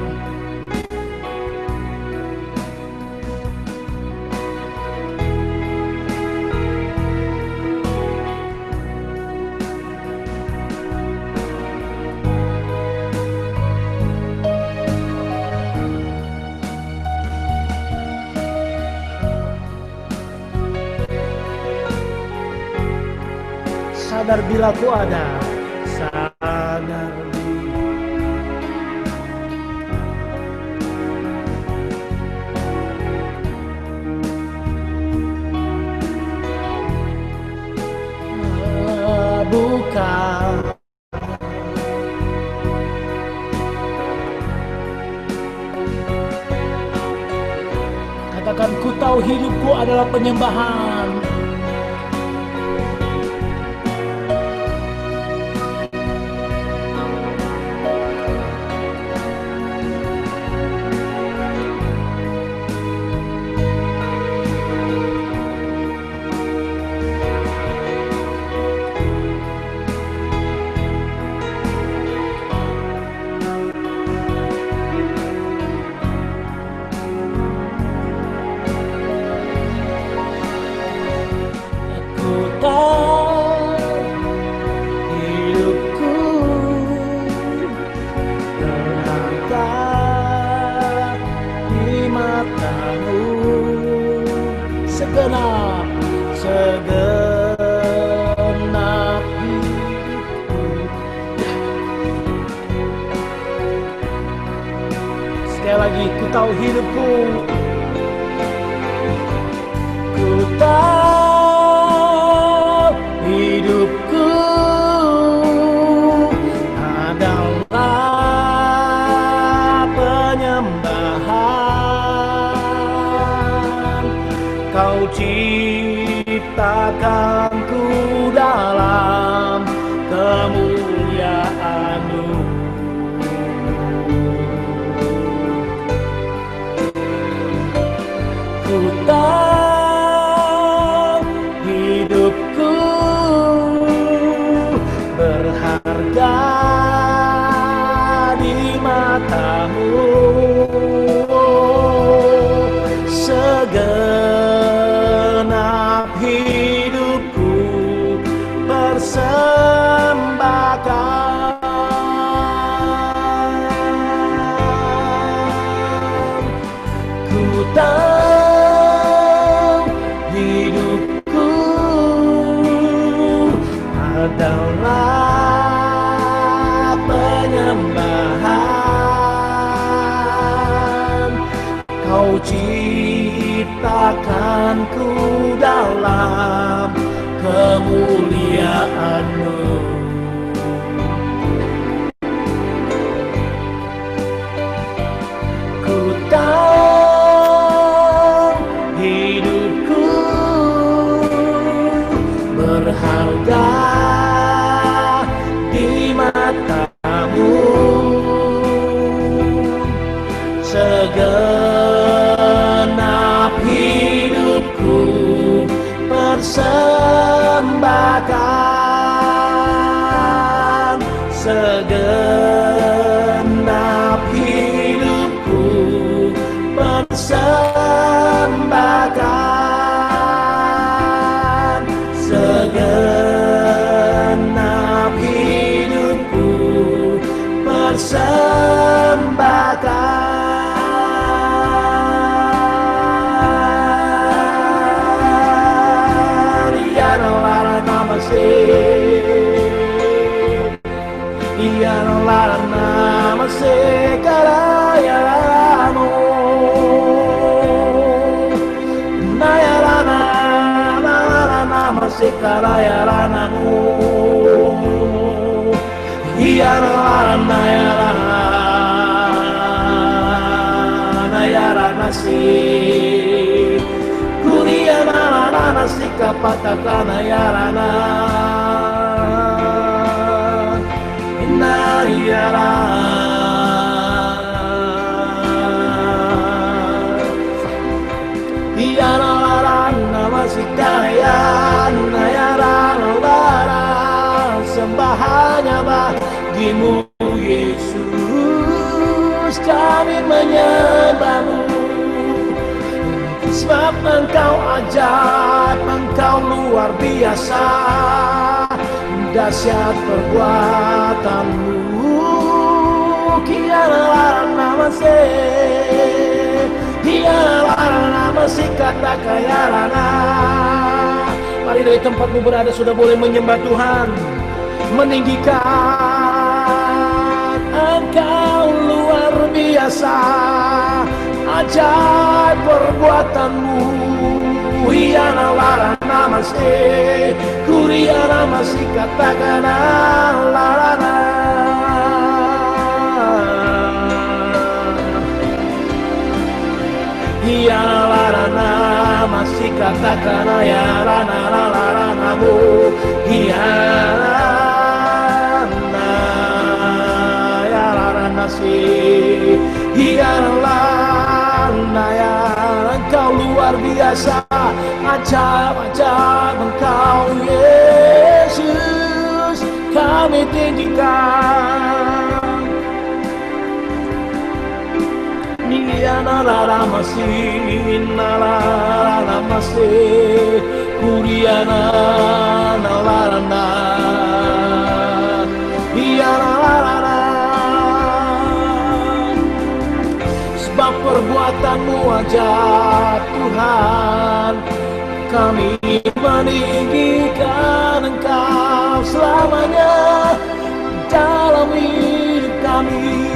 sadar bila ku ada, sadar bukan. Katakan ku tahu hidupku adalah penyembahan. Hidupku berharga di mata-Mu. Segenap hidupku. Sekali lagi, ku tahu hidupku. Ku tahu hidupku adalah penyembahan. Kau ciptakanku dalam kemuliaan-Mu. Ku tahu hidupku berharga di mata-Mu. Segenap hidupku persembahkan. Ku tahu hidupku adalah penyembahan. Kau ciptakanku dalam kemuliaan-Mu. Ku tahu hidupku berharga di mata-Mu. Segenap hidupku persembahkan. Segenap hidupku persembahkan. Segenap hidupku persembahkan. Namaste Karayamo. yaranamu yarana yaranasi kuriana sikapatakana yarana inayara sembah hanya bagimu Yesus, kami menyembahmu sebab engkau ajaib, engkau luar biasa, dahsyat perbuatanmu. Kialah nama kata kayarana. Mari dari tempatmu berada sudah boleh menyembah Tuhan, meninggikan engkau luar biasa, ajaib perbuatanmu. Hiana lara namase, kuriana masih katakan larana. Hiana larana masih katakan ya rana laranamu. Hiana ya larana sih, hiana ya engkau luar biasa, ajaib engkau Yesus, kami tinggikan. Niana nala masih kuriana nalarana. Niana sebab perbuatanmu ajaib Tuhan, kami meninggikan engkau selamanya dalam hidup kami.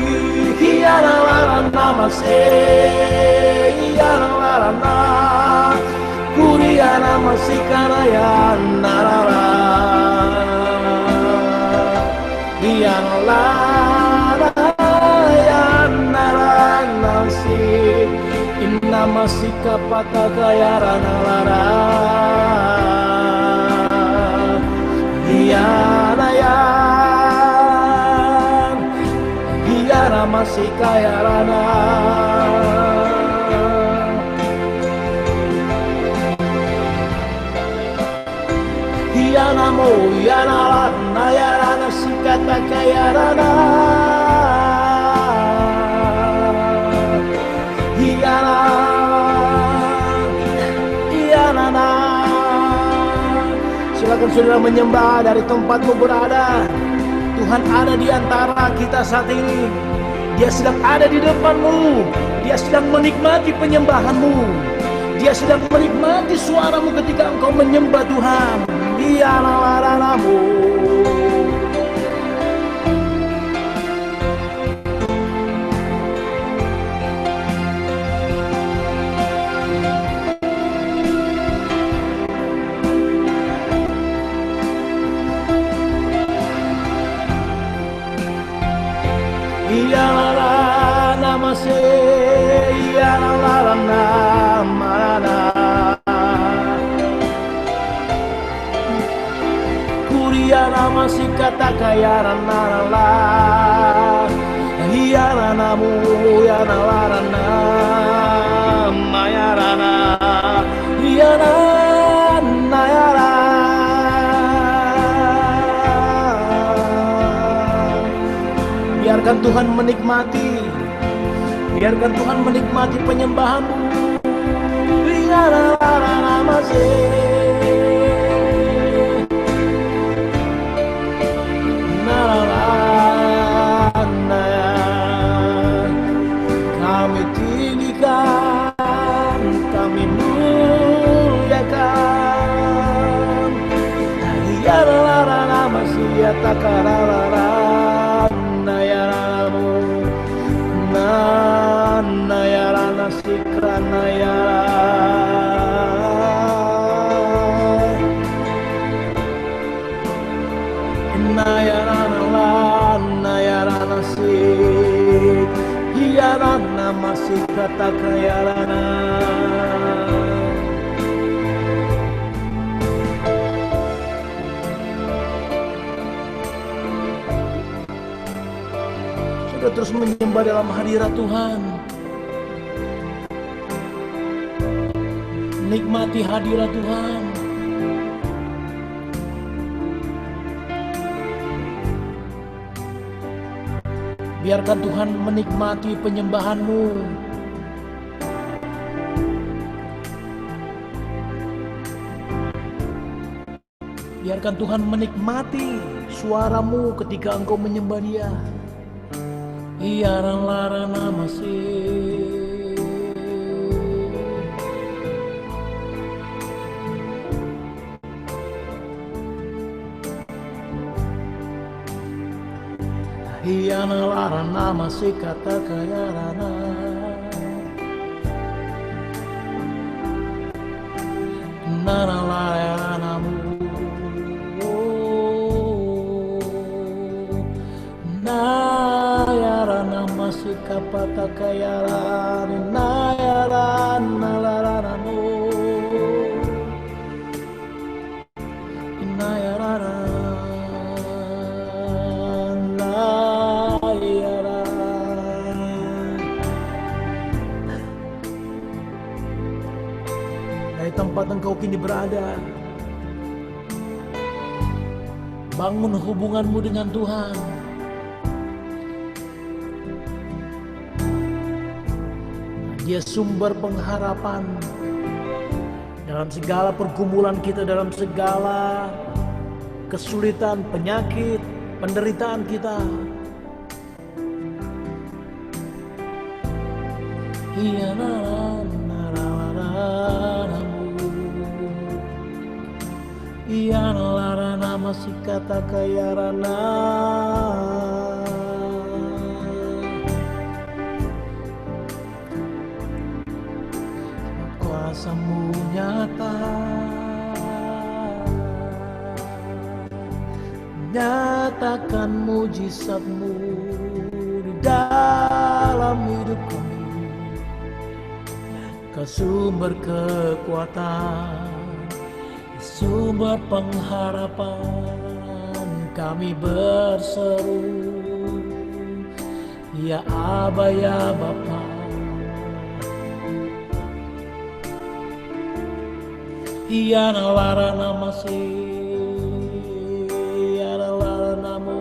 Hiana larana masih, hiana larana kuriana masih karaya narara. Hiana larana masih, inna masih kapata kaya rana lara. Hiana masih kaya rana. Hiana mo hiana rana ya rana sikata kaya rana. Hiana silakan saudara menyembah dari tempatmu berada. Tuhan ada di antara kita saat ini. Dia sedang ada di depanmu. Dia sedang menikmati penyembahanmu. Dia sedang menikmati suaramu ketika engkau menyembah Tuhan. Dia laranamu. Iyala nama se, iyala nama Kuria nama si kata kaya rana la, iyala namu ya nalarana, maya rana, iyala nayara. Biarkan Tuhan menikmati, biarkan Tuhan menikmati penyembahanmu. Kami tinggikan, kami muliakan. Masih takarara. Nayara sikra nayara Nayarana la, nayarana sik, yarana masih kata kayarana. Sudah terus menyembah dalam hadirat Tuhan. Nikmati hadirat Tuhan. Biarkan Tuhan menikmati penyembahanmu. Biarkan Tuhan menikmati suaramu ketika engkau menyembah Dia. Iaran larana masih. Iana larana masih kata kayarana. Nana laranamu. Nayarana masih kapata kayarana. Nayarana laranamu. Nayarana. Tempat engkau kini berada, bangun hubunganmu dengan Tuhan. Dia sumber pengharapan dalam segala pergumulan kita, dalam segala kesulitan, penyakit, penderitaan kita. Iana larana masih kata kayarana. Kuasamu nyata, nyatakan mujizatmu di dalam hidup kami. Kau sumber kekuatan, sumber pengharapan, kami berseru, ya Aba ya Bapa. Iana larana masih, iana laranamu.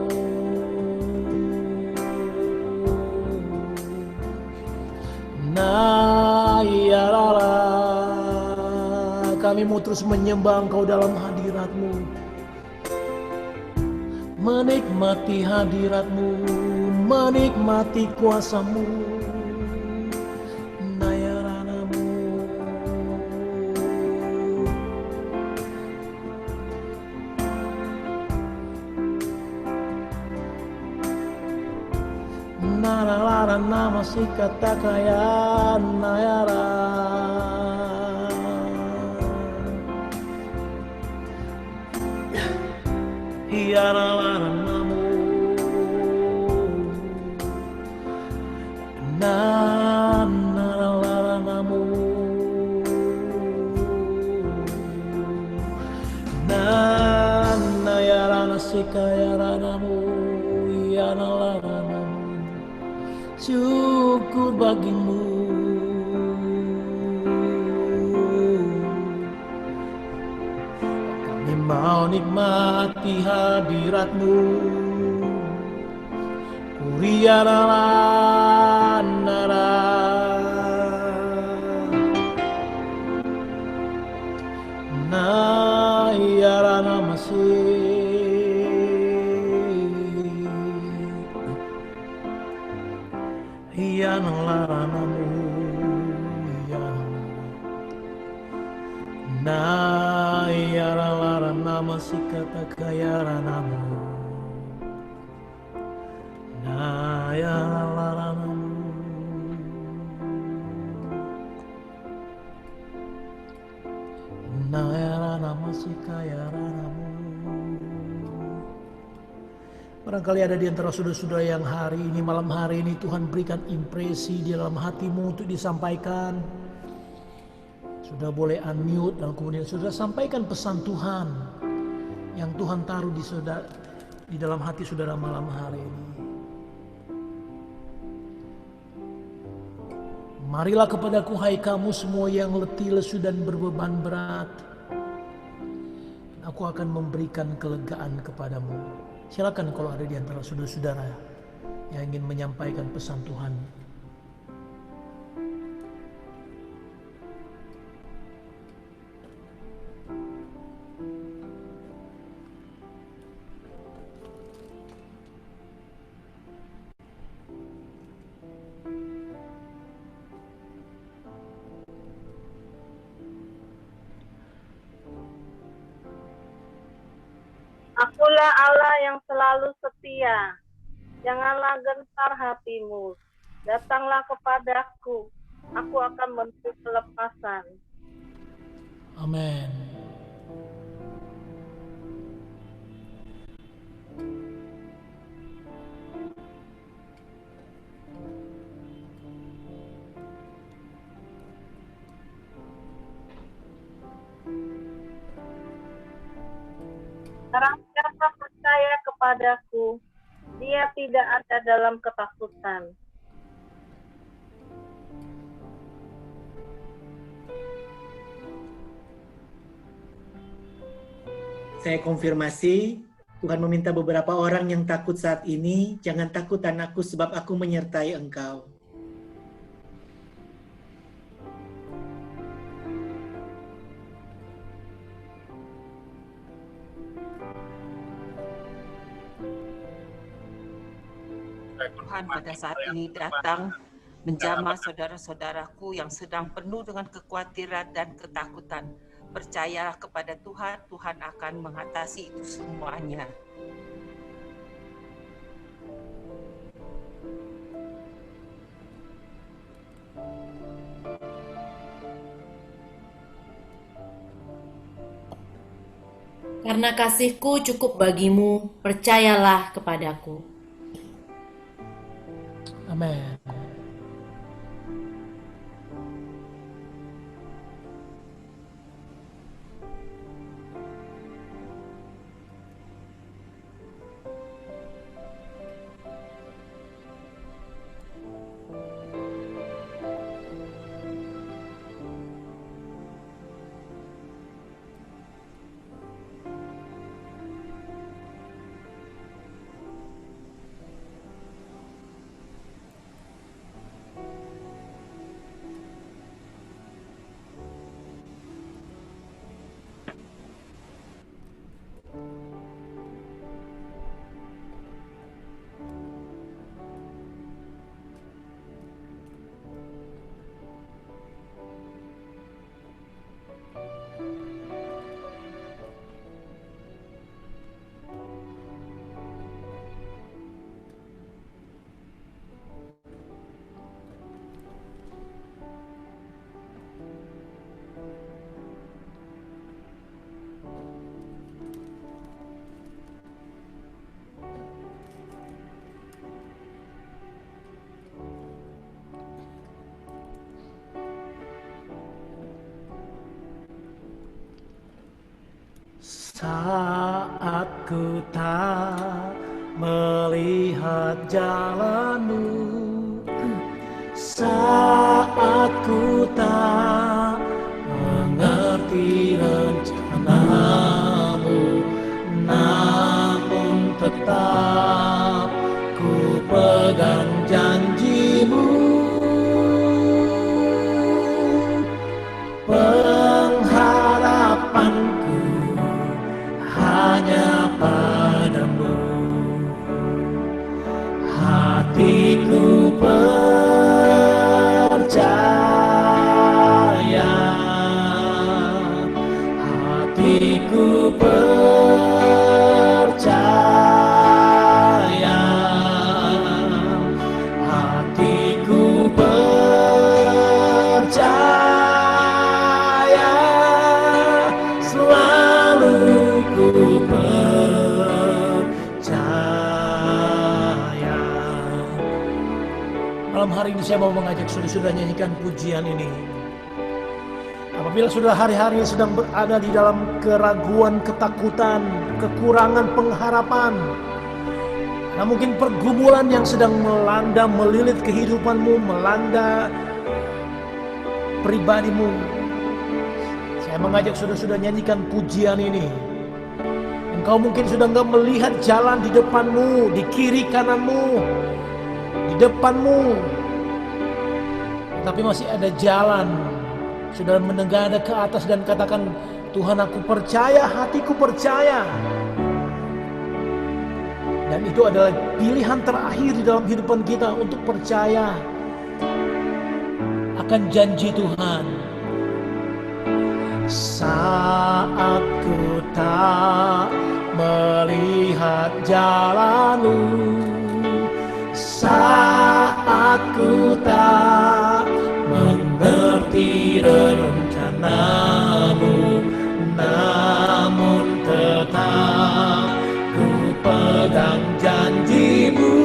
Nah iana, kami mau terus menyembah Engkau dalam hadirat-Mu, menikmati hadirat-Mu, menikmati kuasa-Mu, nayarana-Mu. Naralarana masih kata kaya nayara. Iana laranamu, nana laranamu, nana yarana sikayaranamu, iana laranamu, syukur bagimu. Mau nikmati hadirat-Mu, Kuriana nara, na yarana masih, yana laranamu, na yara larana masih kata kayaranamu, na yara laranamu, na yara masih kayaranamu, Barangkali ada di antara saudara-saudara yang hari ini, malam hari ini Tuhan berikan impresi di dalam hatimu untuk disampaikan. Sudah boleh unmute dan kemudian sudah sampaikan pesan Tuhan yang Tuhan taruh di dalam hati saudara malam hari ini. Marilah kepadaku hai kamu semua yang letih, lesu dan berbeban berat. Aku akan memberikan kelegaan kepadamu. Silakan kalau ada di antara saudara-saudara yang ingin menyampaikan pesan Tuhan. Akulah Allah yang selalu setia. Janganlah gentar hatimu. Datanglah kepadaku. Aku akan memberi kelepasan. Amin. Barang siapa percaya kepadaku, dia tidak ada dalam ketakutan. Saya konfirmasi, Tuhan meminta beberapa orang yang takut saat ini, jangan takut anakku sebab aku menyertai engkau. Tuhan pada saat ini datang menjamah saudara-saudaraku yang sedang penuh dengan kekhawatiran dan ketakutan. Percayalah kepada Tuhan, Tuhan akan mengatasi itu semuanya. Karena kasih-Ku cukup bagimu, percayalah kepadaku. Amin. Saat ku tak melihat jalanmu, saat ku tak mengerti rencanamu, namun tetap ku pegang janjimu. Pengharapanku hanya padamu, hatiku penuh hari ini saya mau mengajak saudara-saudara nyanyikan pujian ini. Apabila saudara hari-hari sedang berada di dalam keraguan, ketakutan, kekurangan pengharapan, nah mungkin pergumulan yang sedang melanda, melilit kehidupanmu, melanda pribadimu, saya mengajak saudara-saudara nyanyikan pujian ini. Engkau mungkin sudah enggak melihat jalan di depanmu, di kiri kananmu, di depanmu, tapi masih ada jalan. Saudara menengadah ke atas dan katakan, Tuhan, aku percaya, hatiku percaya. Dan itu adalah pilihan terakhir di dalam kehidupan kita untuk percaya akan janji Tuhan. Saat ku tak melihat jalanmu, saat ku tak mengerti rencanamu, namun tetap ku pegang janjimu.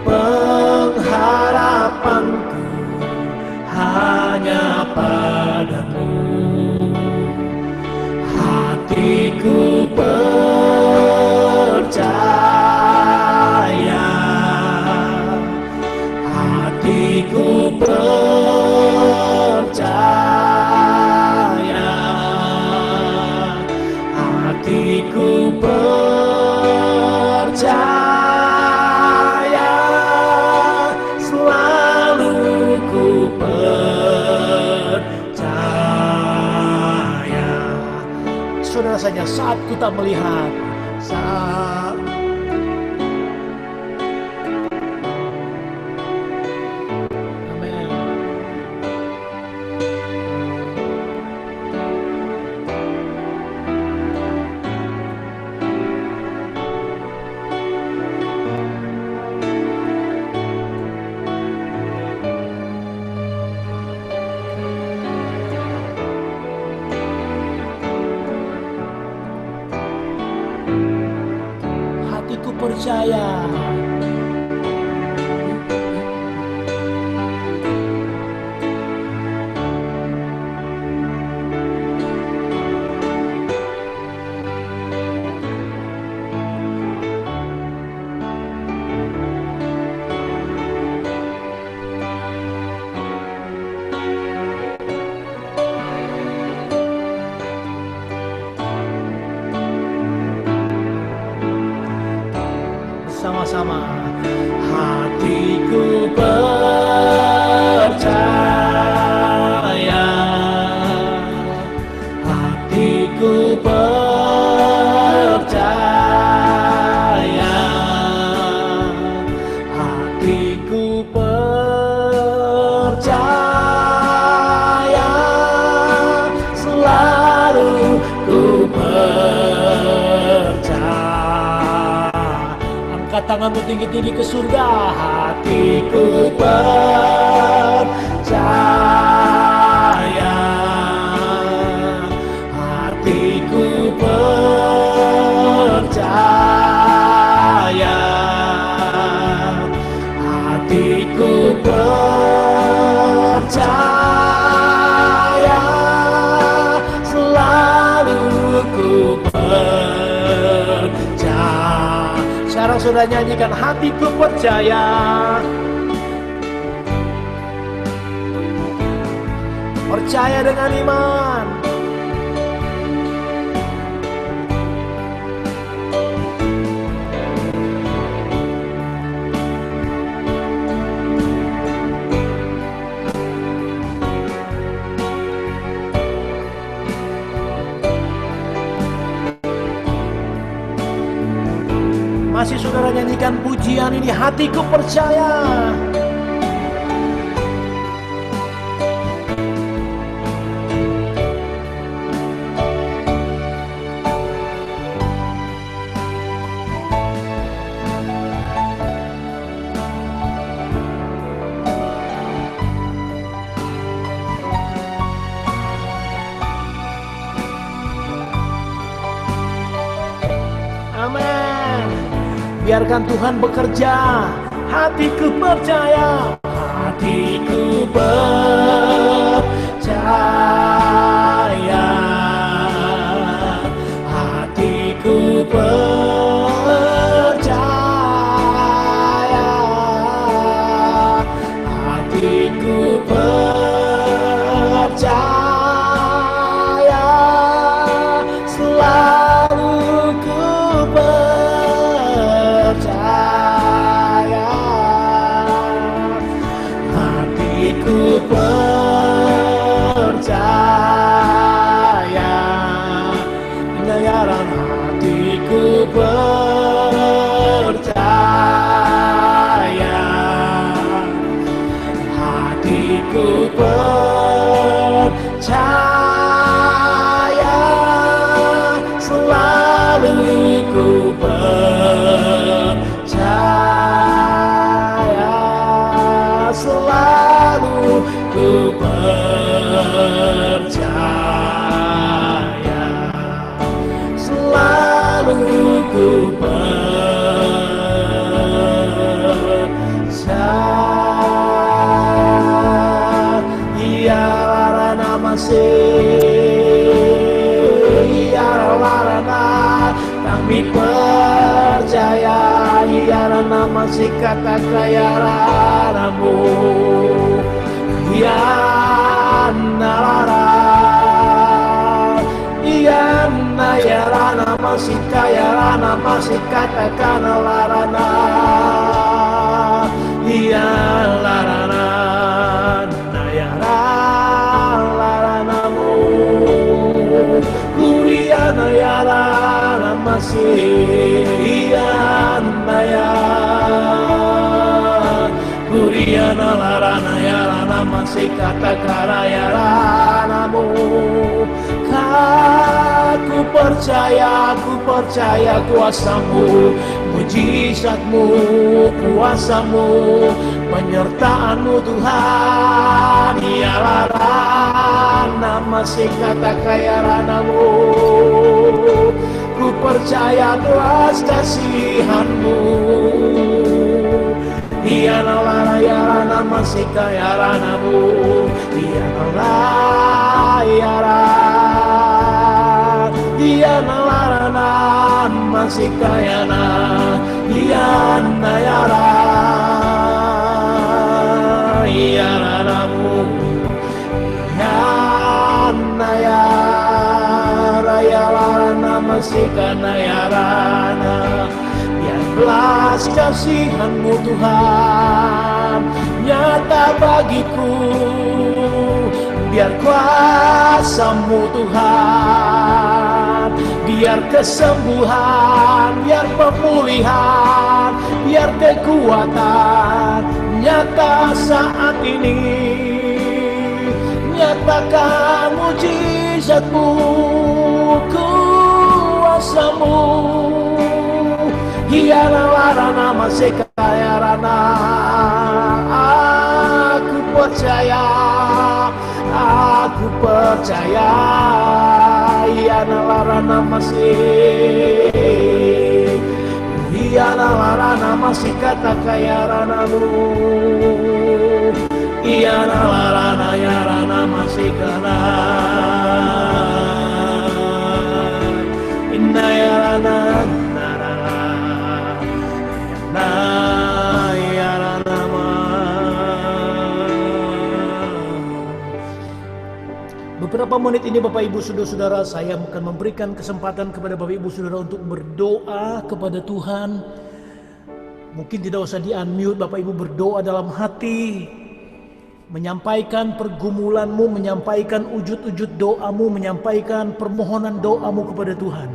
Pengharapanku hanya padamu, hatiku percaya, hatiku percaya, hatiku percaya, selalu ku percaya. Saudara saja, saat ku tak melihat, saat percaya. Sama-sama, hatiku percaya, hatiku percaya, hatiku percaya, selalu ku angkat tanganmu tinggi-tinggi ke surga. Hatiku percaya, hatiku percaya, hatiku percaya, selalu ku percaya. Sekarang sudah nyanyikan, hatiku percaya, percaya dengan iman. Masih saudara nyanyikan pujian ini, hatiku percaya. Amin. Biarkan Tuhan bekerja. Hatiku percaya, hatiku percaya, hatiku percaya, hatiku percaya, selalu ku percaya, hatiku percaya, penyayaran hatiku percaya, hatiku percaya, selalu ku percaya, selalu ku percaya, selalu ku percaya. Ya Rana masih, ya Rana kami percaya, ya Rana masih kata kaya Ranamu, ya Nalara, ya Rana masih kaya Rana masih katakan Larana, ya Larana, Nayara Laranamu, Kuriana Yara masih, ya Naya, Kuriana Larana Yara masih katakan Yaranamu. Ku percaya kuasamu, mujizatmu, kuasamu, penyertaanmu Tuhan. Ya Rana masih kata kaya Ranamu, ku percaya belas kasihanmu. Ya Rana, ya Rana masih kaya Ranamu, ya Rana, ya Rana, ya Rana masih kaya na, ya Nayara, ya Ranamu, ya Nayara, ya Rana masih kaya ya Rana. Biar belas kasihanmu Tuhan nyata bagiku, biar kuasamu Tuhan, biar kesembuhan, biar pemulihan, biar kekuatan nyata saat ini. Nyatakan mujizatmu, kuasamu. Ya Rana masih kaya Rana, aku percaya, aku percaya. Ya Rana masih, ya Rana masih kata kaya Ranamu. Ya Rana, ya Rana masih kaya Inna ya Rana. Beberapa menit ini Bapak Ibu Saudara-saudara, saya akan memberikan kesempatan kepada Bapak Ibu Saudara untuk berdoa kepada Tuhan. Mungkin tidak usah di-unmute, Bapak Ibu berdoa dalam hati, menyampaikan pergumulanmu, menyampaikan wujud-wujud doamu, menyampaikan permohonan doamu kepada Tuhan.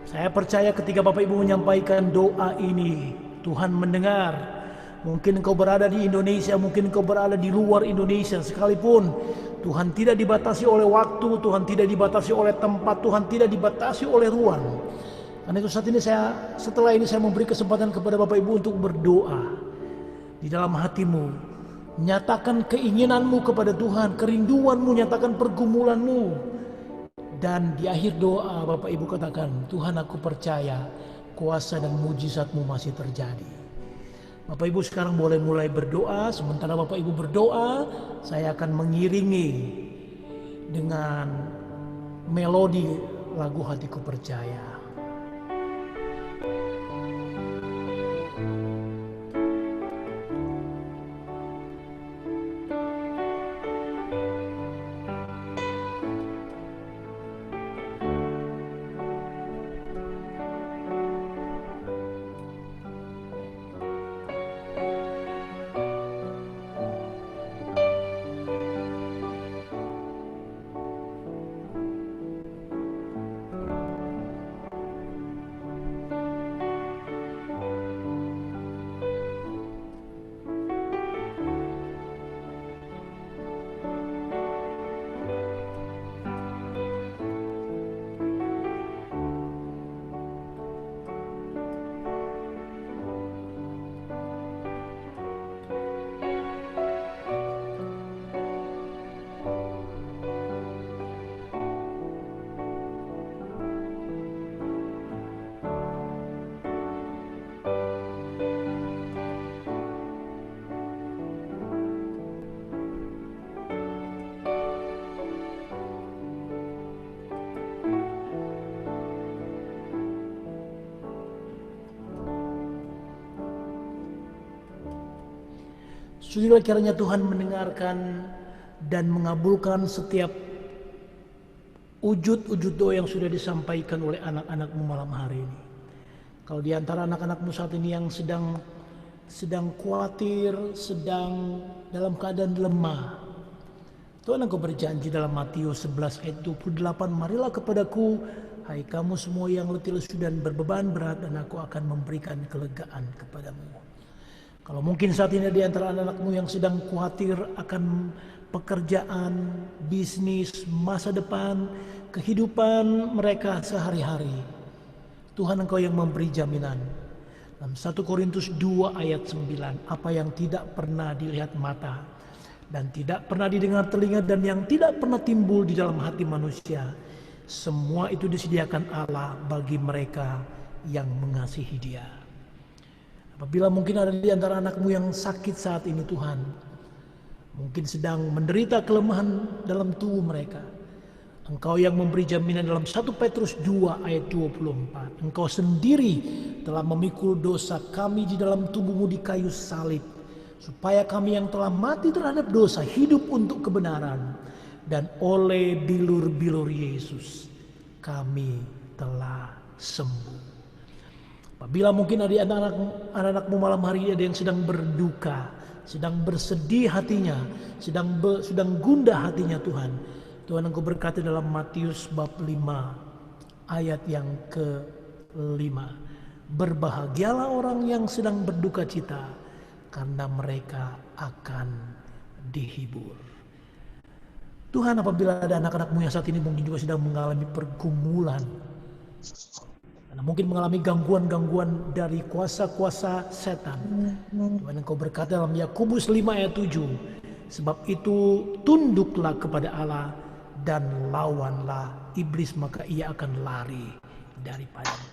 Saya percaya ketika Bapak Ibu menyampaikan doa ini, Tuhan mendengar. Mungkin engkau berada di Indonesia, mungkin engkau berada di luar Indonesia, sekalipun Tuhan tidak dibatasi oleh waktu, Tuhan tidak dibatasi oleh tempat, Tuhan tidak dibatasi oleh ruang. Karena itu saat ini setelah ini saya memberi kesempatan kepada Bapak Ibu untuk berdoa di dalam hatimu. Nyatakan keinginanmu kepada Tuhan, kerinduanmu, nyatakan pergumulanmu. Dan di akhir doa Bapak Ibu katakan, Tuhan aku percaya kuasa dan mujizat-Mu masih terjadi. Bapak Ibu sekarang boleh mulai berdoa. Sementara Bapak Ibu berdoa, saya akan mengiringi dengan melodi lagu Hatiku Percaya. Sudilah kiranya Tuhan mendengarkan dan mengabulkan setiap wujud-wujud doa yang sudah disampaikan oleh anak-anak-Mu malam hari ini. Kalau di antara anak-anak-Mu saat ini yang sedang khawatir, sedang dalam keadaan lemah, Tuhan Engkau berjanji dalam Matius 11 ayat 28, marilah kepadaku, hai kamu semua yang letih lesu dan berbeban berat, dan aku akan memberikan kelegaan kepadamu. Kalau mungkin saat ini di antara anak-anak-Mu yang sedang khawatir akan pekerjaan, bisnis, masa depan, kehidupan mereka sehari-hari, Tuhan Engkau yang memberi jaminan. Dalam 1 Korintus 2 ayat 9, apa yang tidak pernah dilihat mata dan tidak pernah didengar telinga dan yang tidak pernah timbul di dalam hati manusia, semua itu disediakan Allah bagi mereka yang mengasihi Dia. Apabila mungkin ada di antara anak-Mu yang sakit saat ini Tuhan, mungkin sedang menderita kelemahan dalam tubuh mereka, Engkau yang memberi jaminan dalam 1 Petrus 2 ayat 24. Engkau sendiri telah memikul dosa kami di dalam tubuh-Mu di kayu salib, supaya kami yang telah mati terhadap dosa hidup untuk kebenaran, dan oleh bilur-bilur Yesus kami telah sembuh. Apabila mungkin ada anak-anak-Mu malam hari ini ada yang sedang berduka, sedang bersedih hatinya, sedang gundah hatinya Tuhan. Tuhan Engkau berkata dalam Matius bab 5 ayat yang ke-5. Berbahagialah orang yang sedang berduka cita, karena mereka akan dihibur. Tuhan, apabila ada anak-anak-Mu yang saat ini mungkin juga sedang mengalami pergumulan, karena mungkin mengalami gangguan-gangguan dari kuasa-kuasa setan, Tuhan Engkau berkata dalam Yakobus 5 ayat 7, sebab itu tunduklah kepada Allah dan lawanlah iblis, maka ia akan lari daripadamu.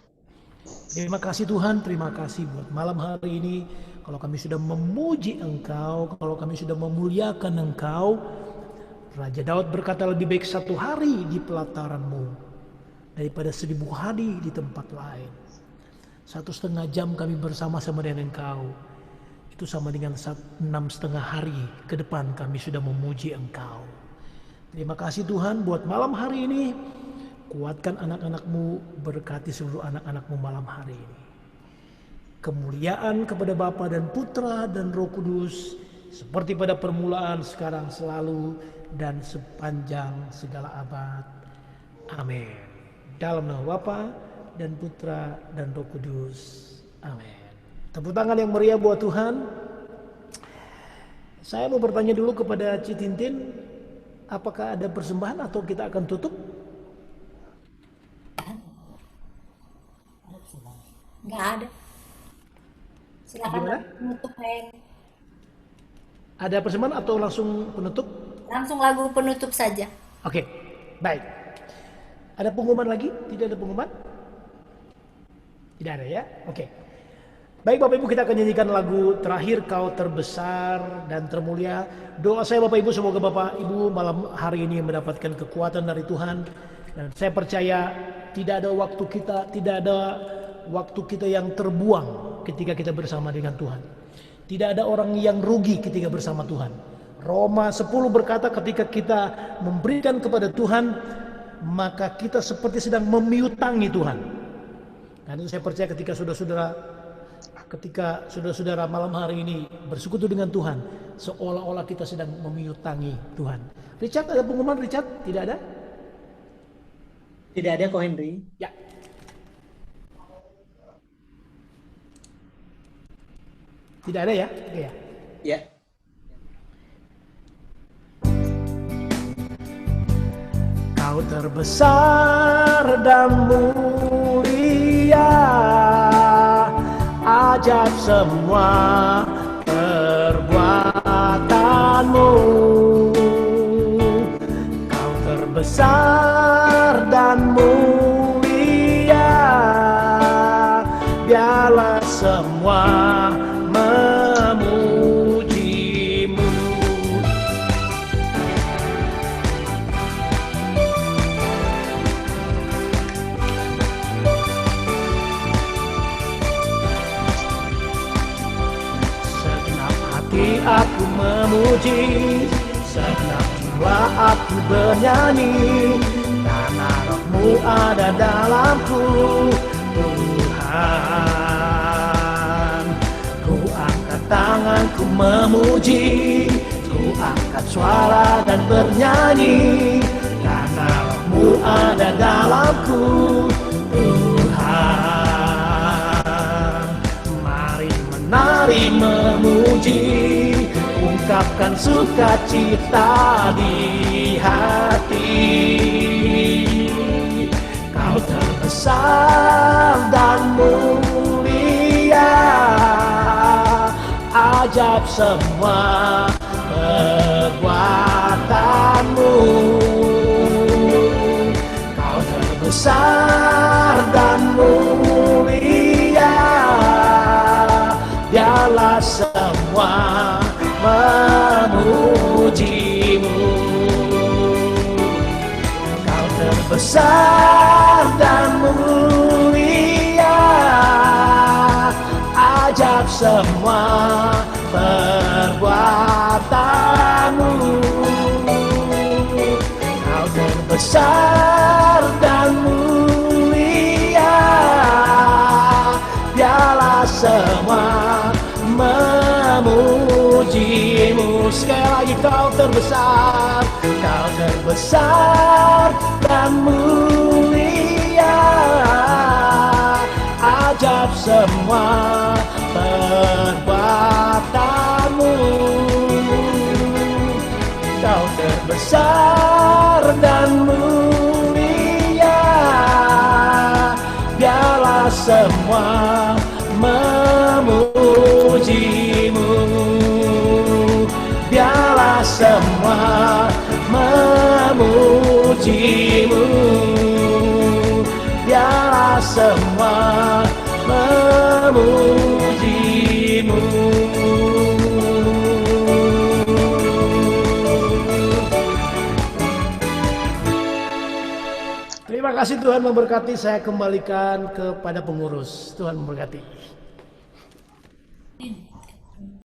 Terima kasih Tuhan, terima kasih buat malam hari ini. Kalau kami sudah memuji Engkau, kalau kami sudah memuliakan Engkau, Raja Daud berkata lebih baik 1 hari di pelataran-Mu daripada 1000 hari di tempat lain. 1,5 jam kami bersama-sama dengan Engkau, itu sama dengan 6,5 hari ke depan kami sudah memuji Engkau. Terima kasih Tuhan buat malam hari ini. Kuatkan anak-anak-Mu, berkati seluruh anak-anak-Mu malam hari ini. Kemuliaan kepada Bapa dan Putra dan Roh Kudus, seperti pada permulaan, sekarang, selalu, dan sepanjang segala abad. Amin. Dalam nama Bapa dan Putra dan Roh Kudus. Amin. Tepuk tangan yang meriah buat Tuhan. Saya mau bertanya dulu kepada Citintin, apakah ada persembahan atau kita akan tutup? Nggak ada. Silakan penutup. Ada persembahan atau langsung penutup? Langsung lagu penutup saja. Oke, baik. Ada pengumuman lagi? Tidak ada pengumuman? Tidak ada ya? Oke. Baik Bapak Ibu, kita akan nyanyikan lagu terakhir, Kau Terbesar dan Termulia. Doa saya Bapak Ibu, semoga Bapak Ibu malam hari ini mendapatkan kekuatan dari Tuhan. Dan saya percaya tidak ada waktu kita yang terbuang ketika kita bersama dengan Tuhan. Tidak ada orang yang rugi ketika bersama Tuhan. Roma 10 berkata ketika kita memberikan kepada Tuhan, maka kita seperti sedang memiutangi Tuhan. Dan itu saya percaya ketika saudara-saudara malam hari ini bersekutu dengan Tuhan, seolah-olah kita sedang memiutangi Tuhan. Richard, ada pengumuman Richard? Tidak ada? Tidak ada Ko Henry. Ya. Tidak ada ya? Oke ya. Ya. Kau terbesar dan mulia, ajab semua perbuatanmu. Kau terbesar dan mulia, biarlah semua memujimu. Segenap hati aku memuji, segenap jiwa aku bernyanyi, karena Roh-Mu ada dalamku, Tuhan. Ku angkat tanganku memuji, ku angkat suara dan bernyanyi, karena Roh-Mu ada dalamku, Tuhan. Mari menari memuji, ungkapkan sukacita di hati. Kau terbesar dan mulia, ajab semua perbuatanmu. Kau terbesar dan mulia, biarlah semua memujimu. Kau terbesar dan mulia, ajab semua perbuatanmu. Kau terbesar dan mulia, biarlah semua memujimu. Sekali lagi, kau terbesar, kau terbesar dan mulia, ajab semua perbuatanmu. Kau terbesar dan mulia, biarlah semua memujimu. Biarlah semua memujimu, biarlah semua memujimu. Terima kasih, Tuhan memberkati. Saya kembalikan kepada pengurus. Tuhan memberkati.